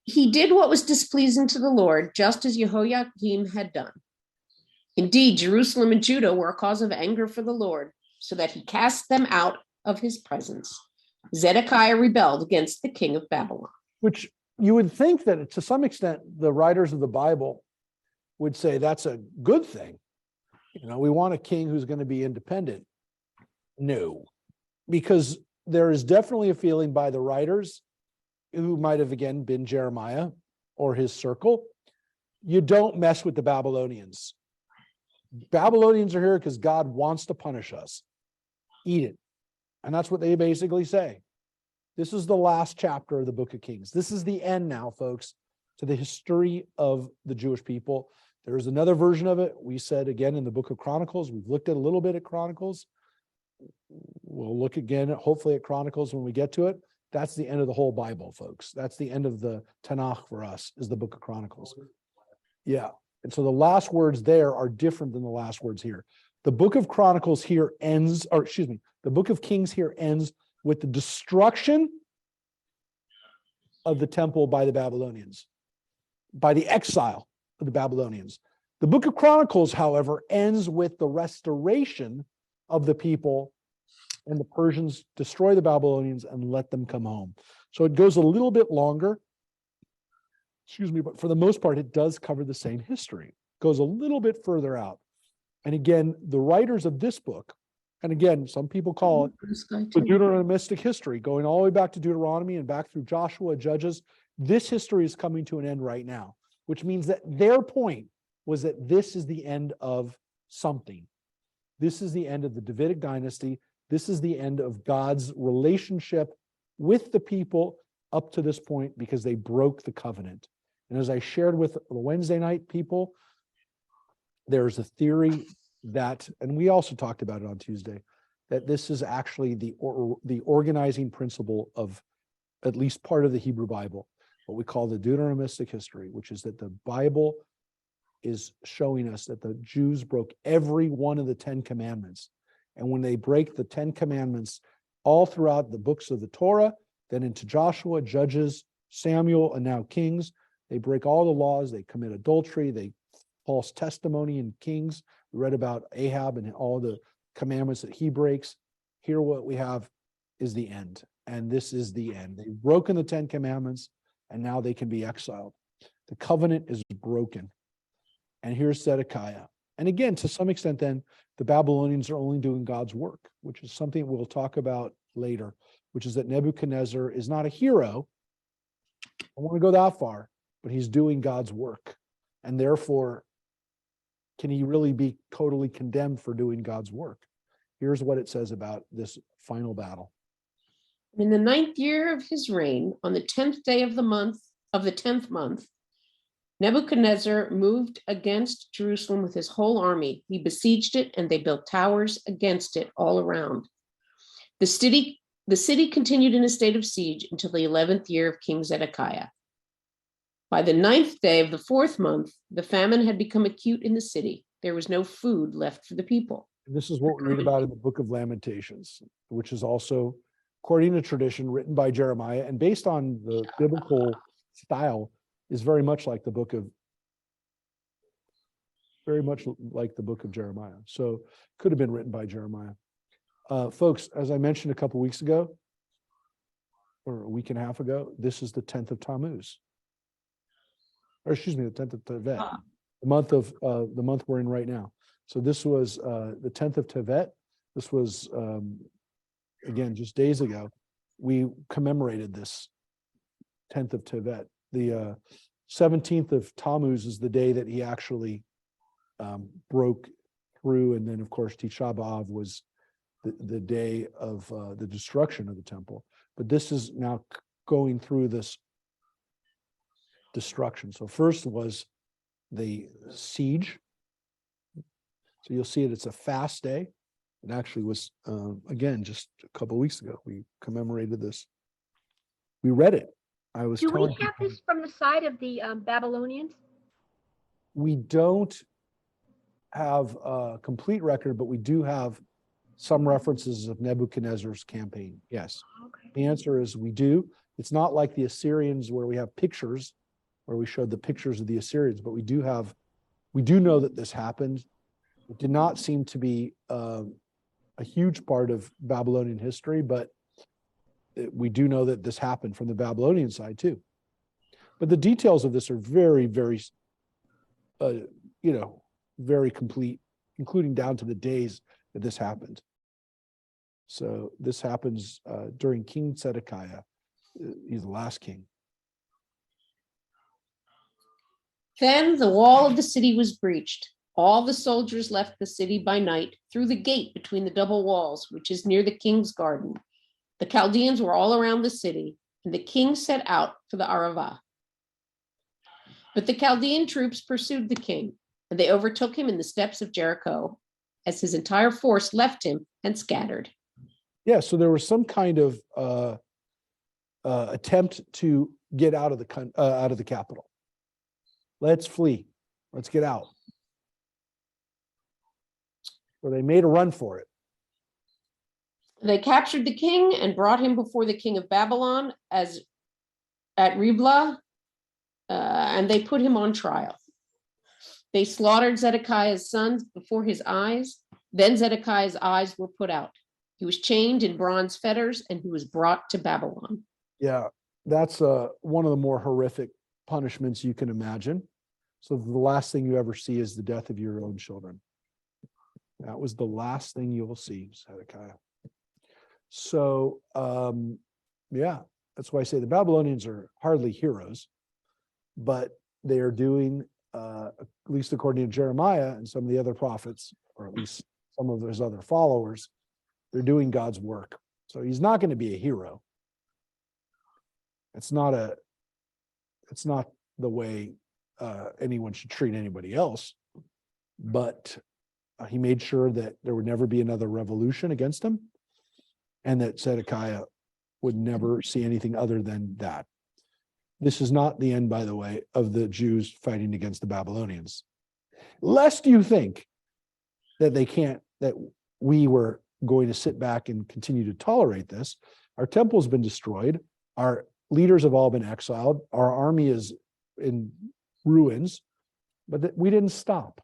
He did what was displeasing to the Lord, just as Jehoiakim had done. Indeed, Jerusalem and Judah were a cause of anger for the Lord, so that he cast them out of his presence. Zedekiah rebelled against the king of Babylon. Which you would think that to some extent, the writers of the Bible would say that's a good thing. We want a king who's going to be independent. No, because there is definitely a feeling by the writers, who might have again been Jeremiah or his circle, you don't mess with the Babylonians. Babylonians are here because God wants to punish us. Eat it. And that's what they basically say. This is the last chapter of the book of Kings. This is the end now, folks, to the history of the Jewish people. There is another version of it. We said again in the book of Chronicles. We've looked at a little bit at Chronicles. We'll look again, hopefully, at Chronicles when we get to it. That's the end of the whole Bible, folks. That's the end of the Tanakh for us, is the book of Chronicles. Yeah. And so the last words there are different than the last words here. The book of Chronicles here ends, or excuse me, the book of Kings here ends with the destruction of the temple by the Babylonians, by the exile of the Babylonians. The book of Chronicles, however, ends with the restoration of the people, and the Persians destroy the Babylonians and let them come home. So it goes a little bit longer, but for the most part, it does cover the same history. It goes a little bit further out. And again, the writers of this book, and again, some people call it the Deuteronomistic history, going all the way back to Deuteronomy and back through Joshua, Judges. This history is coming to an end right now, which means that their point was that this is the end of something. This is the end of the Davidic dynasty. This is the end of God's relationship with the people up to this point, because they broke the covenant. And as I shared with the Wednesday night people, there's a theory that, and we also talked about it on Tuesday, that this is actually the organizing principle of at least part of the Hebrew Bible, what we call the Deuteronomistic history, which is that the Bible is showing us that the Jews broke every one of the 10 commandments. And when they break the 10 commandments all throughout the books of the Torah, then into Joshua, Judges, Samuel, and now Kings, they break all the laws. They commit adultery. They false testimony in Kings. We read about Ahab and all the commandments that he breaks. Here what we have is the end. And this is the end. They've broken the 10 commandments, and now they can be exiled. The covenant is broken. And here's Zedekiah. And again, to some extent then, the Babylonians are only doing God's work, which is something we'll talk about later, which is that Nebuchadnezzar is not a hero. I don't want to go that far, but he's doing God's work. And therefore, can he really be totally condemned for doing God's work? Here's what it says about this final battle. In the 9th year of his reign, on the 10th day of the 10th month, Nebuchadnezzar moved against Jerusalem with his whole army. He besieged it, and they built towers against it all around. The city continued in a state of siege until the 11th year of King Zedekiah. By the 9th day of the 4th month, the famine had become acute in the city. There was no food left for the people. This is what we read about in the book of Lamentations, which is also, according to tradition, written by Jeremiah, and based on the biblical style, is very much like the book of Jeremiah. So could have been written by Jeremiah. Folks, as I mentioned a couple weeks ago, or a week and a half ago, this is the 10th of Tammuz. Or excuse me, the 10th of Tevet, the month we're in right now. So this was the 10th of Tevet. This was, again, just days ago, we commemorated this 10th of Tevet. The 17th of Tammuz is the day that he actually broke through. And then, of course, Tisha B'Av was the day of the destruction of the temple. But this is now going through this destruction. So first was the siege. So you'll see it's a fast day. It actually was, again, just a couple of weeks ago, we commemorated this. We read it. Do we have this from the side of the Babylonians? We don't have a complete record, but we do have some references of Nebuchadnezzar's campaign. Yes. Okay. The answer is we do. It's not like the Assyrians where we have pictures, where we showed the pictures of the Assyrians, but we do know that this happened. It did not seem to be a huge part of Babylonian history, but we do know that this happened from the Babylonian side too. But the details of this are very, very very complete, including down to the days that this happened. So this happens during King Zedekiah. He's the last king. Then the wall of the city was breached. All the soldiers left the city by night through the gate between the double walls, which is near the king's garden. The Chaldeans were all around the city, and the king set out for the Arava. But the Chaldean troops pursued the king, and they overtook him in the steps of Jericho, as his entire force left him and scattered. Yeah, so there was some kind of attempt to get out of the capital. Let's flee. Let's get out. So they made a run for it. They captured the king and brought him before the king of Babylon at Riblah, and they put him on trial. They slaughtered Zedekiah's sons before his eyes. Then Zedekiah's eyes were put out. He was chained in bronze fetters, and he was brought to Babylon. Yeah, that's one of the more horrific punishments you can imagine. So the last thing you ever see is the death of your own children. That was the last thing you'll see, Zedekiah. So, yeah, that's why I say the Babylonians are hardly heroes, but they are doing, at least according to Jeremiah and some of the other prophets, or at least some of his other followers, they're doing God's work. So he's not going to be a hero. It's not the way anyone should treat anybody else, but he made sure that there would never be another revolution against him, and that Zedekiah would never see anything other than that. This is not the end, by the way, of the Jews fighting against the Babylonians. Lest you think that that we were going to sit back and continue to tolerate this. Our temple's been destroyed. Our leaders have all been exiled. Our army is in ruins, but we didn't stop.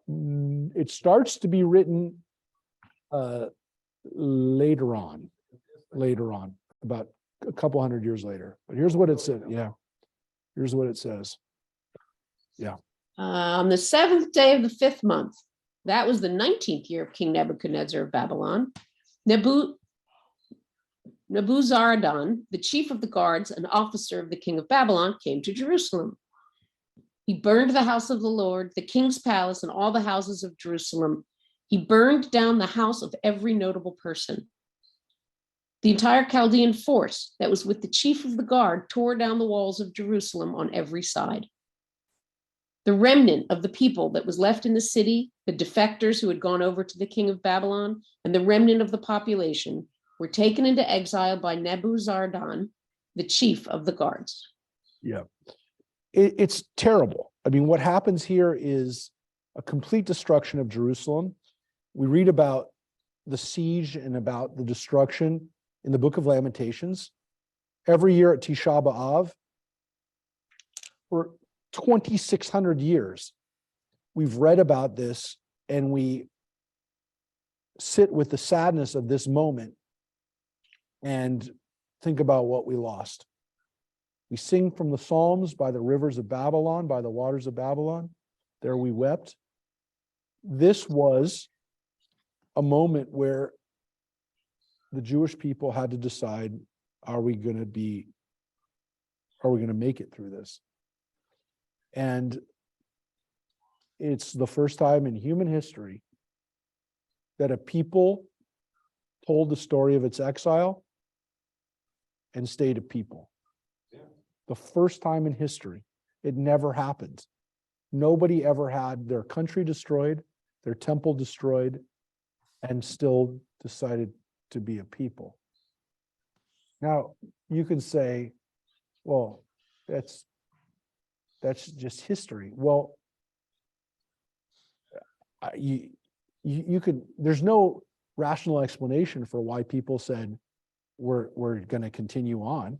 It starts to be written later on, about a couple hundred years later. But here's what it said. Yeah, here's what it says. Yeah. On the 7th day of the 5th month, that was the 19th year of King Nebuchadnezzar of Babylon, Nebuzaradan, the chief of the guards, an officer of the king of Babylon, came to Jerusalem. He burned the house of the Lord, the king's palace, and all the houses of Jerusalem. He burned down the house of every notable person. The entire Chaldean force that was with the chief of the guard tore down the walls of Jerusalem on every side. The remnant of the people that was left in the city, the defectors who had gone over to the king of Babylon, and the remnant of the population were taken into exile by Nebuzaradan, the chief of the guards. Yeah. It's terrible. I mean, what happens here is a complete destruction of Jerusalem. We read about the siege and about the destruction in the book of Lamentations. Every year at Tisha B'Av, for 2,600 years, we've read about this, and we sit with the sadness of this moment and think about what we lost. We sing from the Psalms, by the rivers of Babylon, by the waters of Babylon. There we wept. This was a moment where the Jewish people had to decide, are we going to make it through this? And it's the first time in human history that a people told the story of its exile and stayed a people. The first time in history. It never happened. Nobody ever had their country destroyed, their temple destroyed, and still decided to be a people. Now, you can say, well, that's just history. Well, you could, there's no rational explanation for why people said we're going to continue on,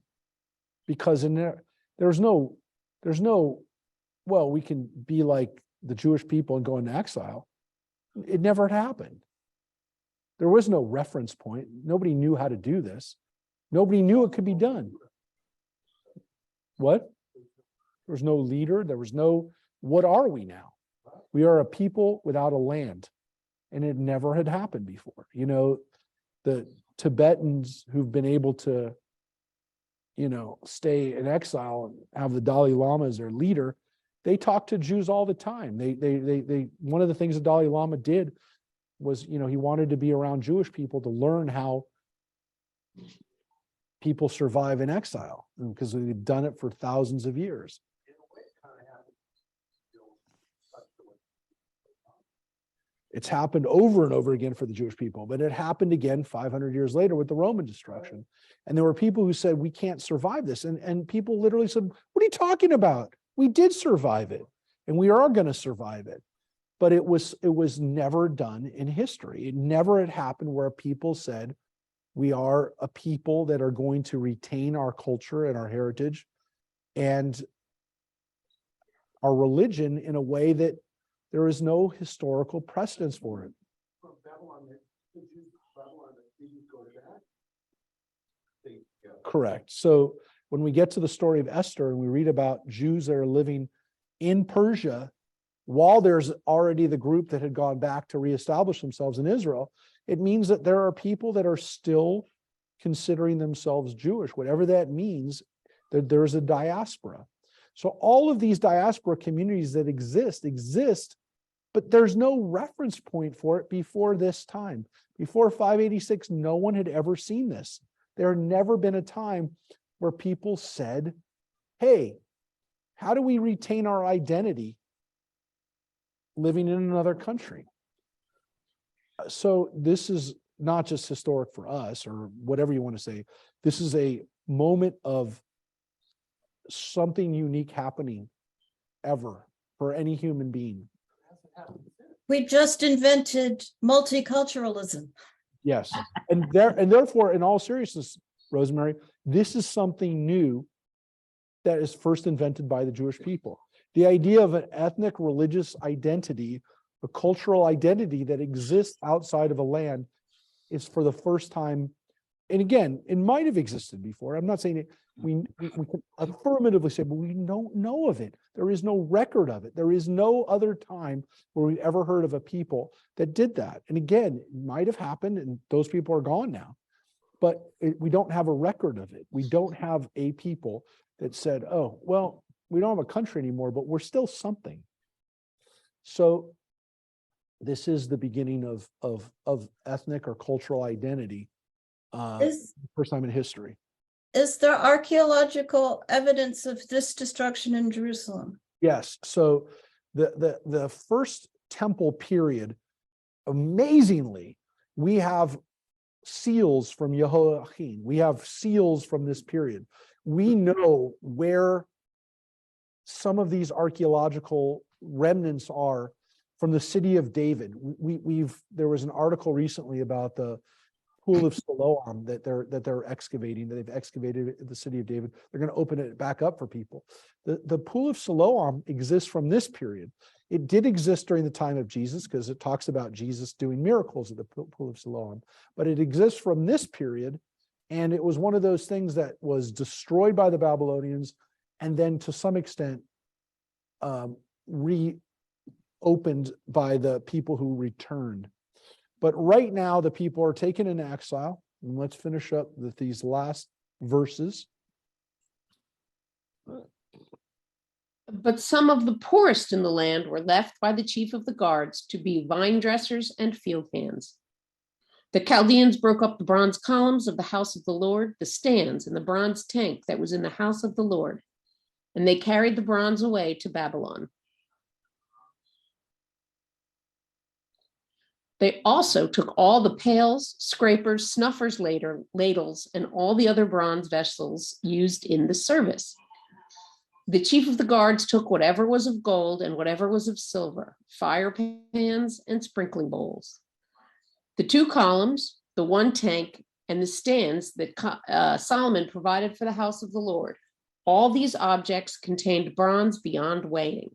because in there's no, well, we can be like the Jewish people and go into exile. It never happened. There was no reference point. Nobody knew how to do this. Nobody knew it could be done. What? There was no leader. There was no, what are we now? We are a people without a land. And it never had happened before. You know, the Tibetans who've been able to, you know, stay in exile and have the Dalai Lama as their leader, they talk to Jews all the time. They one of the things the Dalai Lama did was, you know, he wanted to be around Jewish people to learn how people survive in exile, because they've done it for thousands of years. It's happened over and over again for the Jewish people, but it happened again 500 years later with the Roman destruction. And there were people who said, we can't survive this. And people literally said, what are you talking about? We did survive it, and we are going to survive it. But it was never done in history. It never had happened where people said, we are a people that are going to retain our culture and our heritage and our religion in a way that there is no historical precedence for it. Correct. So when we get to the story of Esther and we read about Jews that are living in Persia, while there's already the group that had gone back to reestablish themselves in Israel, it means that there are people that are still considering themselves Jewish. Whatever that means, that there's a diaspora. So all of these diaspora communities that exist, but there's no reference point for it before this time. Before 586, no one had ever seen this. There had never been a time where people said, hey, how do we retain our identity living in another country? So this is not just historic for us or whatever you want to say. This is a moment of something unique happening ever for any human being. We just invented multiculturalism. Yes. And therefore, in all seriousness, Rosemary, this is something new that is first invented by the Jewish people. The idea of an ethnic religious identity, a cultural identity that exists outside of a land is for the first time. And again, it might have existed before. I'm not saying it, we can affirmatively say, but we don't know of it. There is no record of it. There is no other time where we've ever heard of a people that did that. And again, it might have happened and those people are gone now, but we don't have a record of it. We don't have a people that said, oh, well, we don't have a country anymore, but we're still something. So this is the beginning of ethnic or cultural identity. First time in history. Is there archaeological evidence of this destruction in Jerusalem? Yes. So the first temple period, amazingly, we have seals from Jehoiakim. We have seals from this period. We know where some of these archaeological remnants are from the city of David. There was an article recently about the Pool of Siloam that they're excavating, that they've excavated in the city of David. They're going to open it back up for people. The Pool of Siloam exists from this period. It did exist during the time of Jesus because it talks about Jesus doing miracles at the Pool of Siloam, but it exists from this period, and it was one of those things that was destroyed by the Babylonians and then to some extent reopened by the people who returned. But right now, the people are taken into exile. And let's finish up with these last verses. But some of the poorest in the land were left by the chief of the guards to be vine dressers and field hands. The Chaldeans broke up the bronze columns of the house of the Lord, the stands and the bronze tank that was in the house of the Lord, and they carried the bronze away to Babylon. They also took all the pails, scrapers, snuffers, ladles, and all the other bronze vessels used in the service. The chief of the guards took whatever was of gold and whatever was of silver, fire pans and sprinkling bowls. The 2 columns, the 1 tank, and the stands that Solomon provided for the house of the Lord. All these objects contained bronze beyond weighing.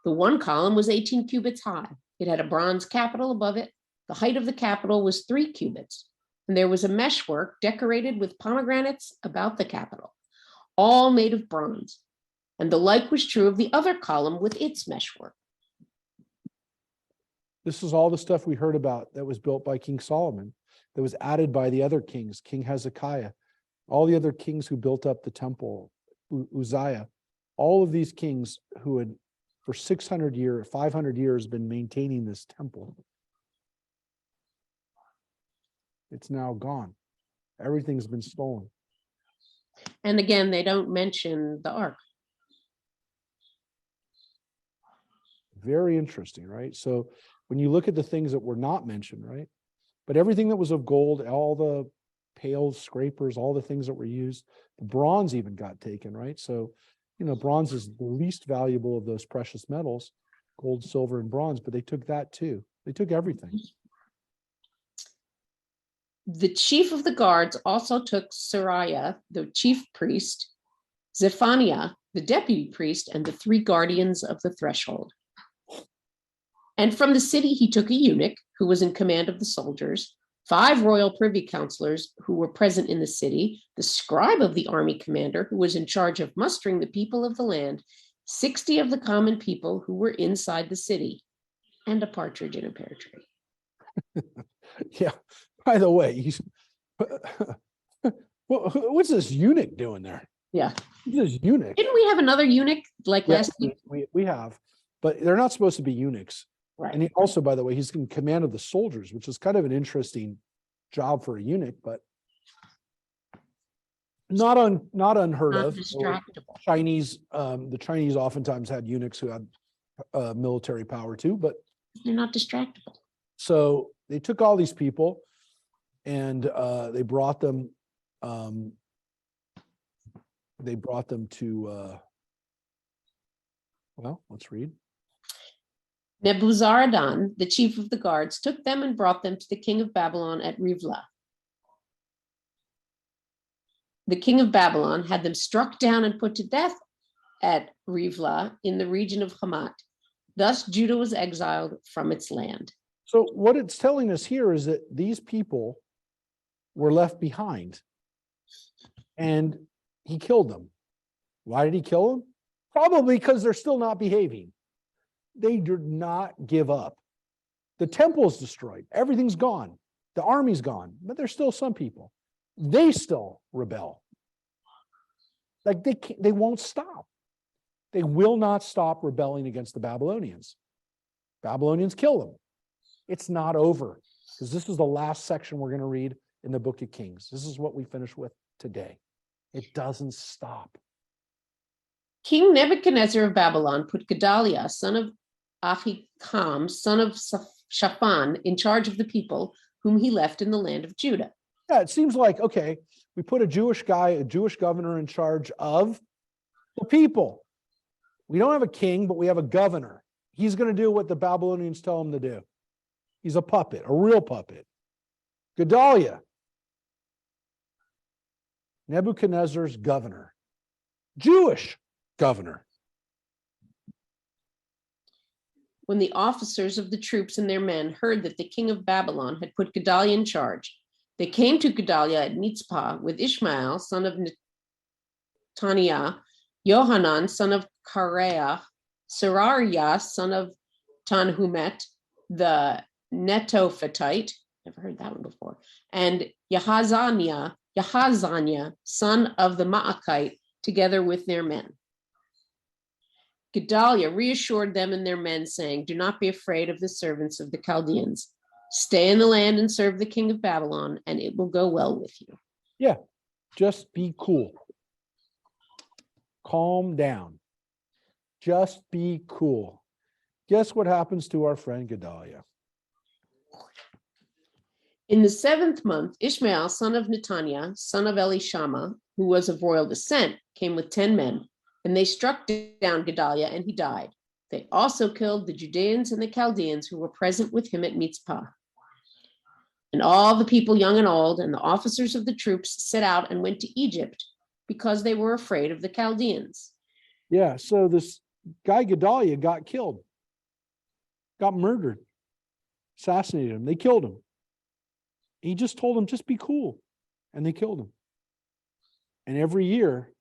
The 1 column was 18 cubits high. It had a bronze capital above it. The height of the capital was 3 cubits, and there was a meshwork decorated with pomegranates about the capital, all made of bronze. And the like was true of the other column with its meshwork. This is all the stuff we heard about that was built by King Solomon, that was added by the other kings, King Hezekiah, all the other kings who built up the temple, Uzziah, all of these kings who had for 600 years, 500 years been maintaining this temple. It's now gone. Everything's been stolen. And again, they don't mention the ark. Very interesting, right? So when you look at the things that were not mentioned, right? But everything that was of gold, all the pails, scrapers, all the things that were used, the bronze even got taken, right? So, bronze is the least valuable of those precious metals, gold, silver, and bronze, but they took that too. They took everything. The chief of the guards also took Sariah, the chief priest, Zephaniah, the deputy priest, and the 3 guardians of the threshold. And from the city he took a eunuch who was in command of the soldiers, 5 royal privy councilors who were present in the city, the scribe of the army commander who was in charge of mustering the people of the land, 60 of the common people who were inside the city, and a partridge in a pear tree. Yeah. By the way, what's this eunuch doing there? Yeah. Who's this eunuch? Didn't we have another eunuch like last week? We have, but they're not supposed to be eunuchs. Right. And he also, by the way, he's in command of the soldiers, which is kind of an interesting job for a eunuch, but not unheard Not of. distractible. The Chinese oftentimes had eunuchs who had military power too, but They're not distractible. so they took all these people and they brought them to well, let's read. Nebuzaradan, the chief of the guards, took them and brought them to the king of Babylon at Rivlah. The king of Babylon had them struck down and put to death at Rivlah in the region of Hamath. Thus Judah was exiled from its land. So what it's telling us here is that these people were left behind and he killed them. Why did he kill them? Probably because they're still not behaving. They did not give up. The temple's destroyed. Everything's gone. The army's gone, but there's still some people. They still rebel. Like they won't stop. They will not stop rebelling against the Babylonians. Babylonians kill them. It's not over, because this is the last section we're going to read in the book of Kings. This is what we finish with today. It doesn't stop. King Nebuchadnezzar of Babylon put Gedaliah, son of Ahikam, son of Shaphan, in charge of the people whom he left in the land of Judah. Yeah, it seems like, okay, we put a Jewish guy, a Jewish governor in charge of the people. We don't have a king, but we have a governor. He's going to do what the Babylonians tell him to do. He's a puppet, a real puppet. Gedaliah, Nebuchadnezzar's governor, Jewish governor. When the officers of the troops and their men heard that the king of Babylon had put Gedaliah in charge, they came to Gedaliah at Mitzpah with Ishmael, son of Netaniah, Yohanan, son of Kareah, Serariah, son of Tanhumet, the Netophathite, never heard that one before, and Yahazaniah, son of the Maacite, together with their men. Gedaliah reassured them and their men, saying, "Do not be afraid of the servants of the Chaldeans. Stay in the land and serve the king of Babylon, and it will go well with you." Yeah, just be cool. Calm down. Just be cool. Guess what happens to our friend Gedaliah? In the 7th month, Ishmael, son of Netaniah, son of Elishama, who was of royal descent, came with 10 men, and they struck down Gedaliah, and he died. They also killed the Judeans and the Chaldeans who were present with him at Mitzpah. And all the people, young and old, and the officers of the troops set out and went to Egypt because they were afraid of the Chaldeans. Yeah, so this guy Gedaliah got killed, got murdered, assassinated him. They killed him. He just told them, just be cool. And they killed him. And every year,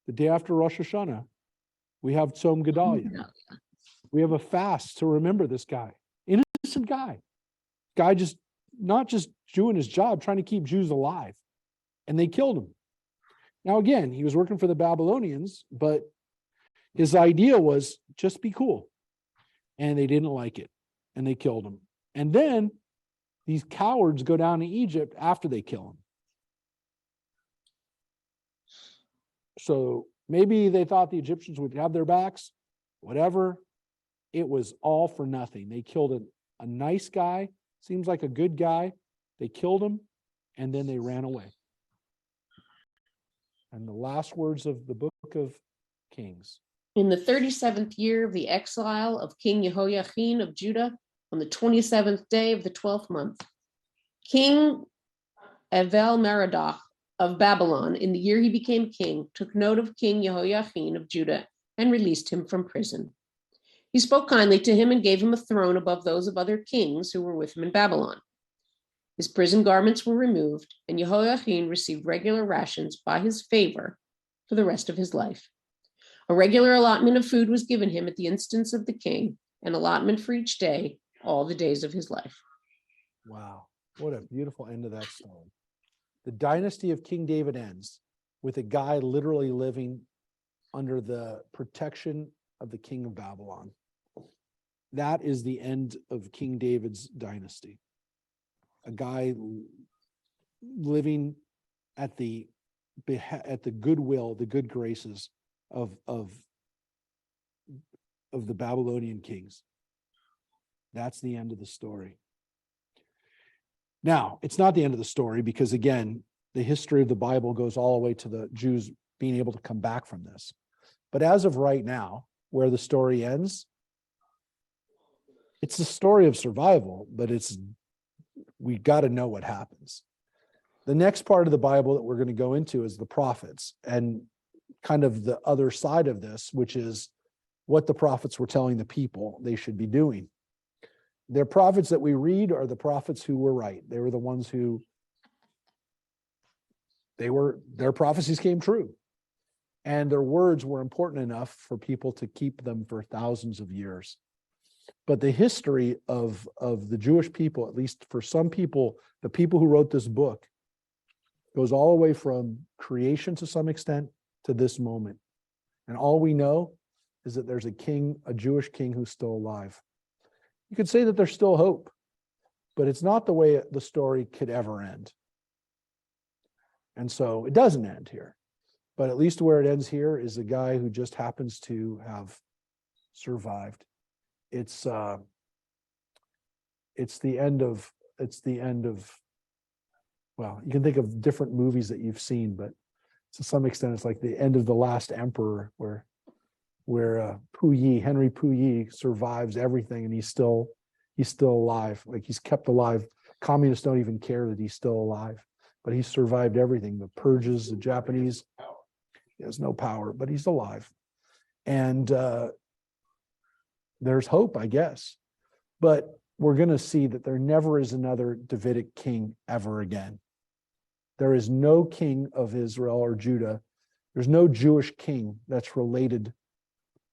the day after Rosh Hashanah, We have Tzom Gedalia. We have a fast to remember this guy. Innocent guy. Guy just not just doing his job, trying to keep Jews alive. And they killed him. Now, again, he was working for the Babylonians, but his idea was just be cool. And they didn't like it. And they killed him. And then these cowards go down to Egypt after they kill him. So maybe they thought the Egyptians would have their backs, whatever. It was all for nothing. They killed a nice guy, seems like a good guy. They killed him, and then they ran away. And the last words of the book of Kings. In the 37th year of the exile of King Jehoiachin of Judah, on the 27th day of the 12th month, King Evel-Merodach of Babylon, in the year he became king, took note of King Jehoiachin of Judah and released him from prison. He spoke kindly to him and gave him a throne above those of other kings who were with him in Babylon. His prison garments were removed, and Jehoiachin received regular rations by his favor for the rest of his life. A regular allotment of food was given him at the instance of the king, an allotment for each day, all the days of his life. Wow, what a beautiful end of that story. The dynasty of King David ends with a guy literally living under the protection of the king of Babylon. That is the end of King David's dynasty. A guy living at the goodwill, the good graces of the Babylonian kings. That's the end of the story. Now, it's not the end of the story because, again, the history of the Bible goes all the way to the Jews being able to come back from this. But as of right now, where the story ends, it's a story of survival, but we got to know what happens. The next part of the Bible that we're going to go into is the prophets, and kind of the other side of this, which is what the prophets were telling the people they should be doing. Their prophets that we read are the prophets who were right. They were the ones who their prophecies came true. And their words were important enough for people to keep them for thousands of years. But the history of the Jewish people, at least for some people, the people who wrote this book, goes all the way from creation to some extent to this moment. And all we know is that there's a king, a Jewish king who's still alive. You could say that there's still hope, but it's not the way the story could ever end. And so it doesn't end here. But at least where it ends here is a guy who just happens to have survived. It's the end of, well, you can think of different movies that you've seen, but to some extent, it's like the end of The Last Emperor, where Henry Puyi survives everything, and he's still alive. Like, he's kept alive. Communists don't even care that he's still alive, but he survived everything. The purges, the Japanese, he has no power, but he's alive. And there's hope, I guess. But we're going to see that there never is another Davidic king ever again. There is no king of Israel or Judah. There's no Jewish king that's related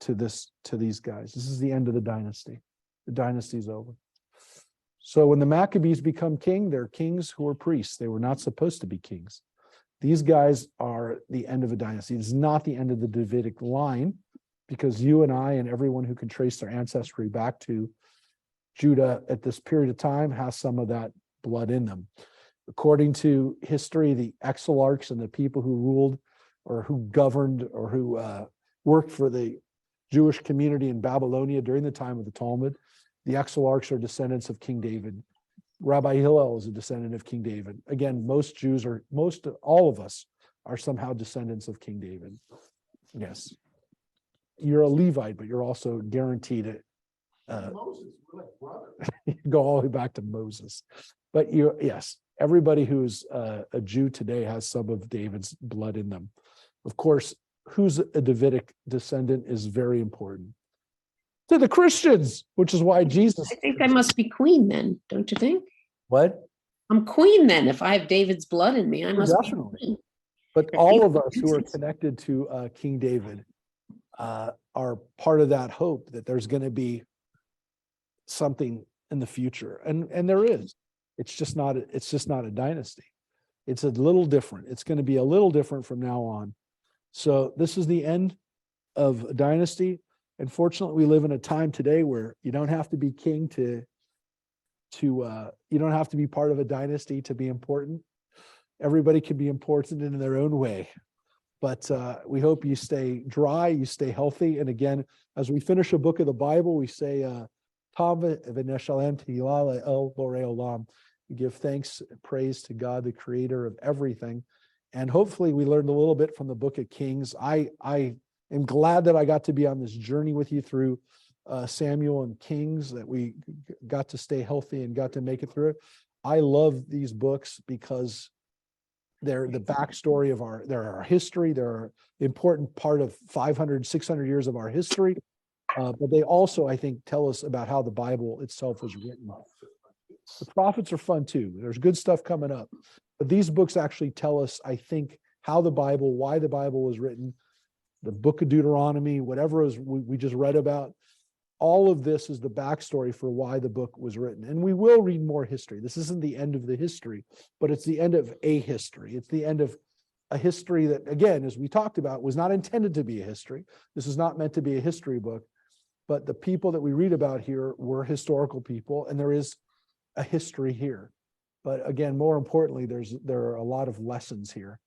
to these guys. This is the end of the dynasty. The dynasty is over. So when the Maccabees become king, they're kings who are priests. They were not supposed to be kings. These guys are the end of a dynasty. It's not the end of the Davidic line, because you and I and everyone who can trace their ancestry back to Judah at this period of time has some of that blood in them. According to history, the exilarchs and the people who ruled or who governed or who worked for the Jewish community in Babylonia during the time of the Talmud, the exilarchs are descendants of King David. Rabbi Hillel is a descendant of King David. Again, all of us are somehow descendants of King David. Yes. You're a Levite, but you're also guaranteed it. Moses, we're like brothers. You go all the way back to Moses. But yes, everybody who's a Jew today has some of David's blood in them. Of course, who's a Davidic descendant is very important to the Christians, which is why Jesus. I think I must be queen then, don't you think? What? I'm queen then. If I have David's blood in me, I must Definitely. be queen. But all of us who are connected to King David are part of that hope that there's going to be something in the future, and there is. It's just not a dynasty. It's a little different. It's going to be a little different from now on. So this is the end of a dynasty. Unfortunately, we live in a time today where you don't have to be king to you don't have to be part of a dynasty to be important. Everybody can be important in their own way. But we hope you stay dry, you stay healthy. And again, as we finish a book of the Bible, we say, we give thanks and praise to God, the creator of everything. And hopefully we learned a little bit from the book of Kings. I am glad that I got to be on this journey with you through Samuel and Kings, that we got to stay healthy and got to make it through it. I love these books because they're the backstory of our history. They're an important part of 500, 600 years of our history. But they also, I think, tell us about how the Bible itself was written. The prophets are fun too. There's good stuff coming up. But these books actually tell us, I think, how the Bible, why the Bible was written, the book of Deuteronomy, whatever we just read about. All of this is the backstory for why the book was written. And we will read more history. This isn't the end of the history, but it's the end of a history. It's the end of a history that, again, as we talked about, was not intended to be a history. This is not meant to be a history book, but the people that we read about here were historical people, and there is a history here. But again, more importantly, there are a lot of lessons here.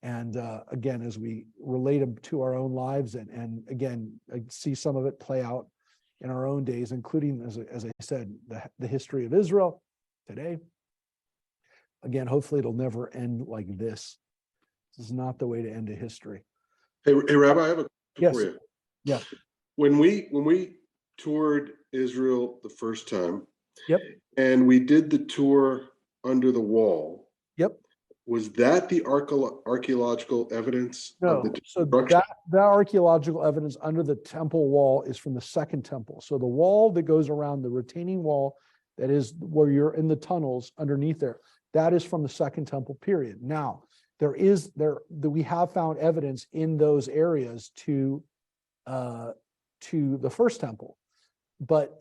And again, as we relate them to our own lives, and again, I see some of it play out in our own days, including, as I said, the history of Israel today. Again, hopefully it'll never end like this. This is not the way to end a history. Hey, Rabbi, I have a question for you. Yeah. When we toured Israel the first time, Yep. And we did the tour under the wall. Yep. Was that the archaeological evidence No, of the so destruction? that archaeological evidence under the temple wall is from the second temple. So the wall that goes around the retaining wall, that is where you're in the tunnels underneath there, that is from the second temple period. Now, we have found evidence in those areas to the first temple, but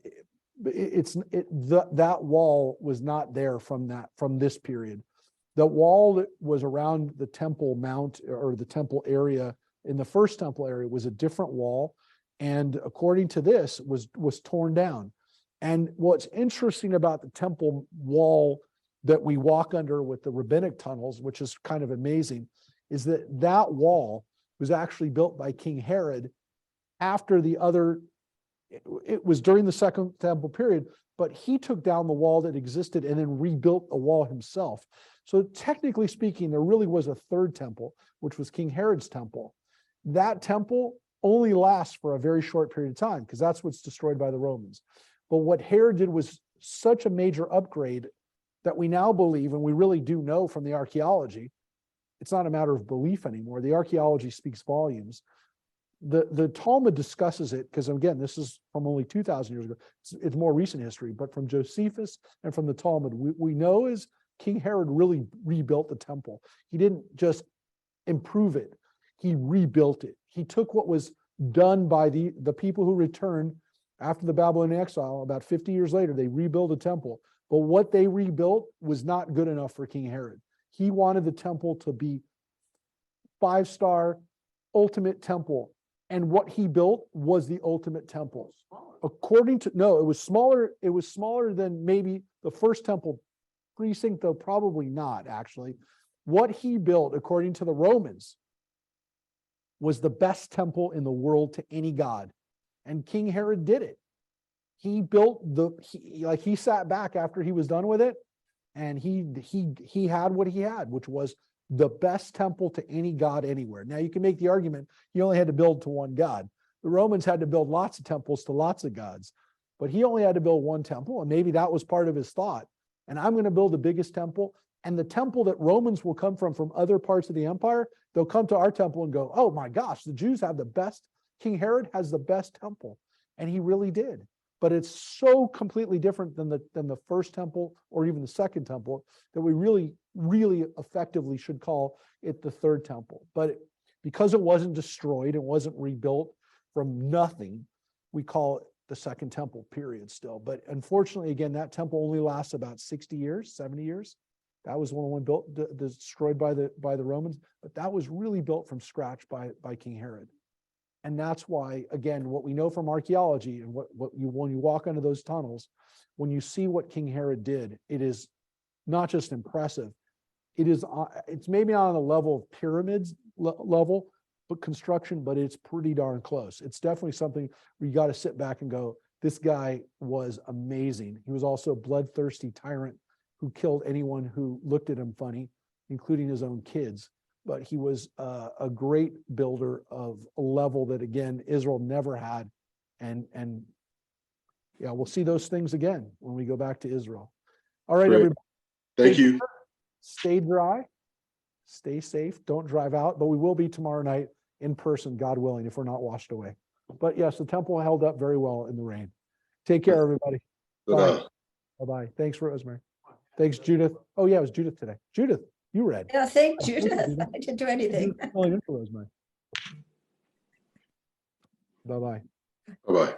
that wall was not there from this period. The wall that was around the Temple Mount or the temple area in the first temple area was a different wall, and according to this was torn down. And what's interesting about the temple wall that we walk under with the rabbinic tunnels, which is kind of amazing, is that wall was actually built by King Herod after the other. It was during the second temple period, but he took down the wall that existed and then rebuilt a wall himself. So technically speaking, there really was a third temple, which was King Herod's temple. That temple only lasts for a very short period of time because that's what's destroyed by the Romans. But what Herod did was such a major upgrade that we now believe, and we really do know from the archaeology, it's not a matter of belief anymore. The archaeology speaks volumes. The Talmud discusses it because, again, this is from only 2,000 years ago. It's more recent history, but from Josephus and from the Talmud, we know is King Herod really rebuilt the temple. He didn't just improve it. He rebuilt it. He took what was done by the people who returned after the Babylonian exile. About 50 years later, they rebuilt a temple. But what they rebuilt was not good enough for King Herod. He wanted the temple to be 5-star ultimate temple. And what he built was the ultimate temple. It was smaller. It was smaller than maybe the first temple precinct, though probably not, actually. What he built, according to the Romans, was the best temple in the world to any god. And King Herod did it. He built he sat back after he was done with it, and he had what he had, which was the best temple to any god anywhere. Now you can make the argument he only had to build to one god. The Romans had to build lots of temples to lots of gods, but he only had to build one temple, and maybe that was part of his thought. And I'm going to build the biggest temple, and the temple that Romans will come from other parts of the empire, they'll come to our temple and go, oh my gosh, the Jews have the best. King Herod has the best temple, and he really did. But it's so completely different than the first temple or even the second temple that we really, really effectively should call it the third temple. But because it wasn't destroyed, it wasn't rebuilt, from nothing, we call it the Second Temple period still. But unfortunately, again, that temple only lasts about 60 years, 70 years. That was one built, destroyed by the Romans, but that was really built from scratch by King Herod. And that's why, again, what we know from archaeology and when you walk into those tunnels, when you see what King Herod did, it is not just impressive. It's maybe not on the level of pyramids level, but construction, but it's pretty darn close. It's definitely something where you got to sit back and go, this guy was amazing. He was also a bloodthirsty tyrant who killed anyone who looked at him funny, including his own kids. But he was a great builder of a level that, again, Israel never had. And yeah, we'll see those things again when we go back to Israel. All right, Great. everybody. Thank you. Stay dry, stay safe, don't drive out, but we will be tomorrow night in person, God willing, if we're not washed away. But yes, the temple held up very well in the rain. Take care, everybody. Bye-bye. Bye-bye. Thanks, Rosemary. Thanks, Judith. Oh yeah, it was Judith today. Judith, you read. Yeah, thank Oh, Judith. thank you, Judith. I didn't do anything. Calling in for Rosemary. Bye-bye. Bye-bye.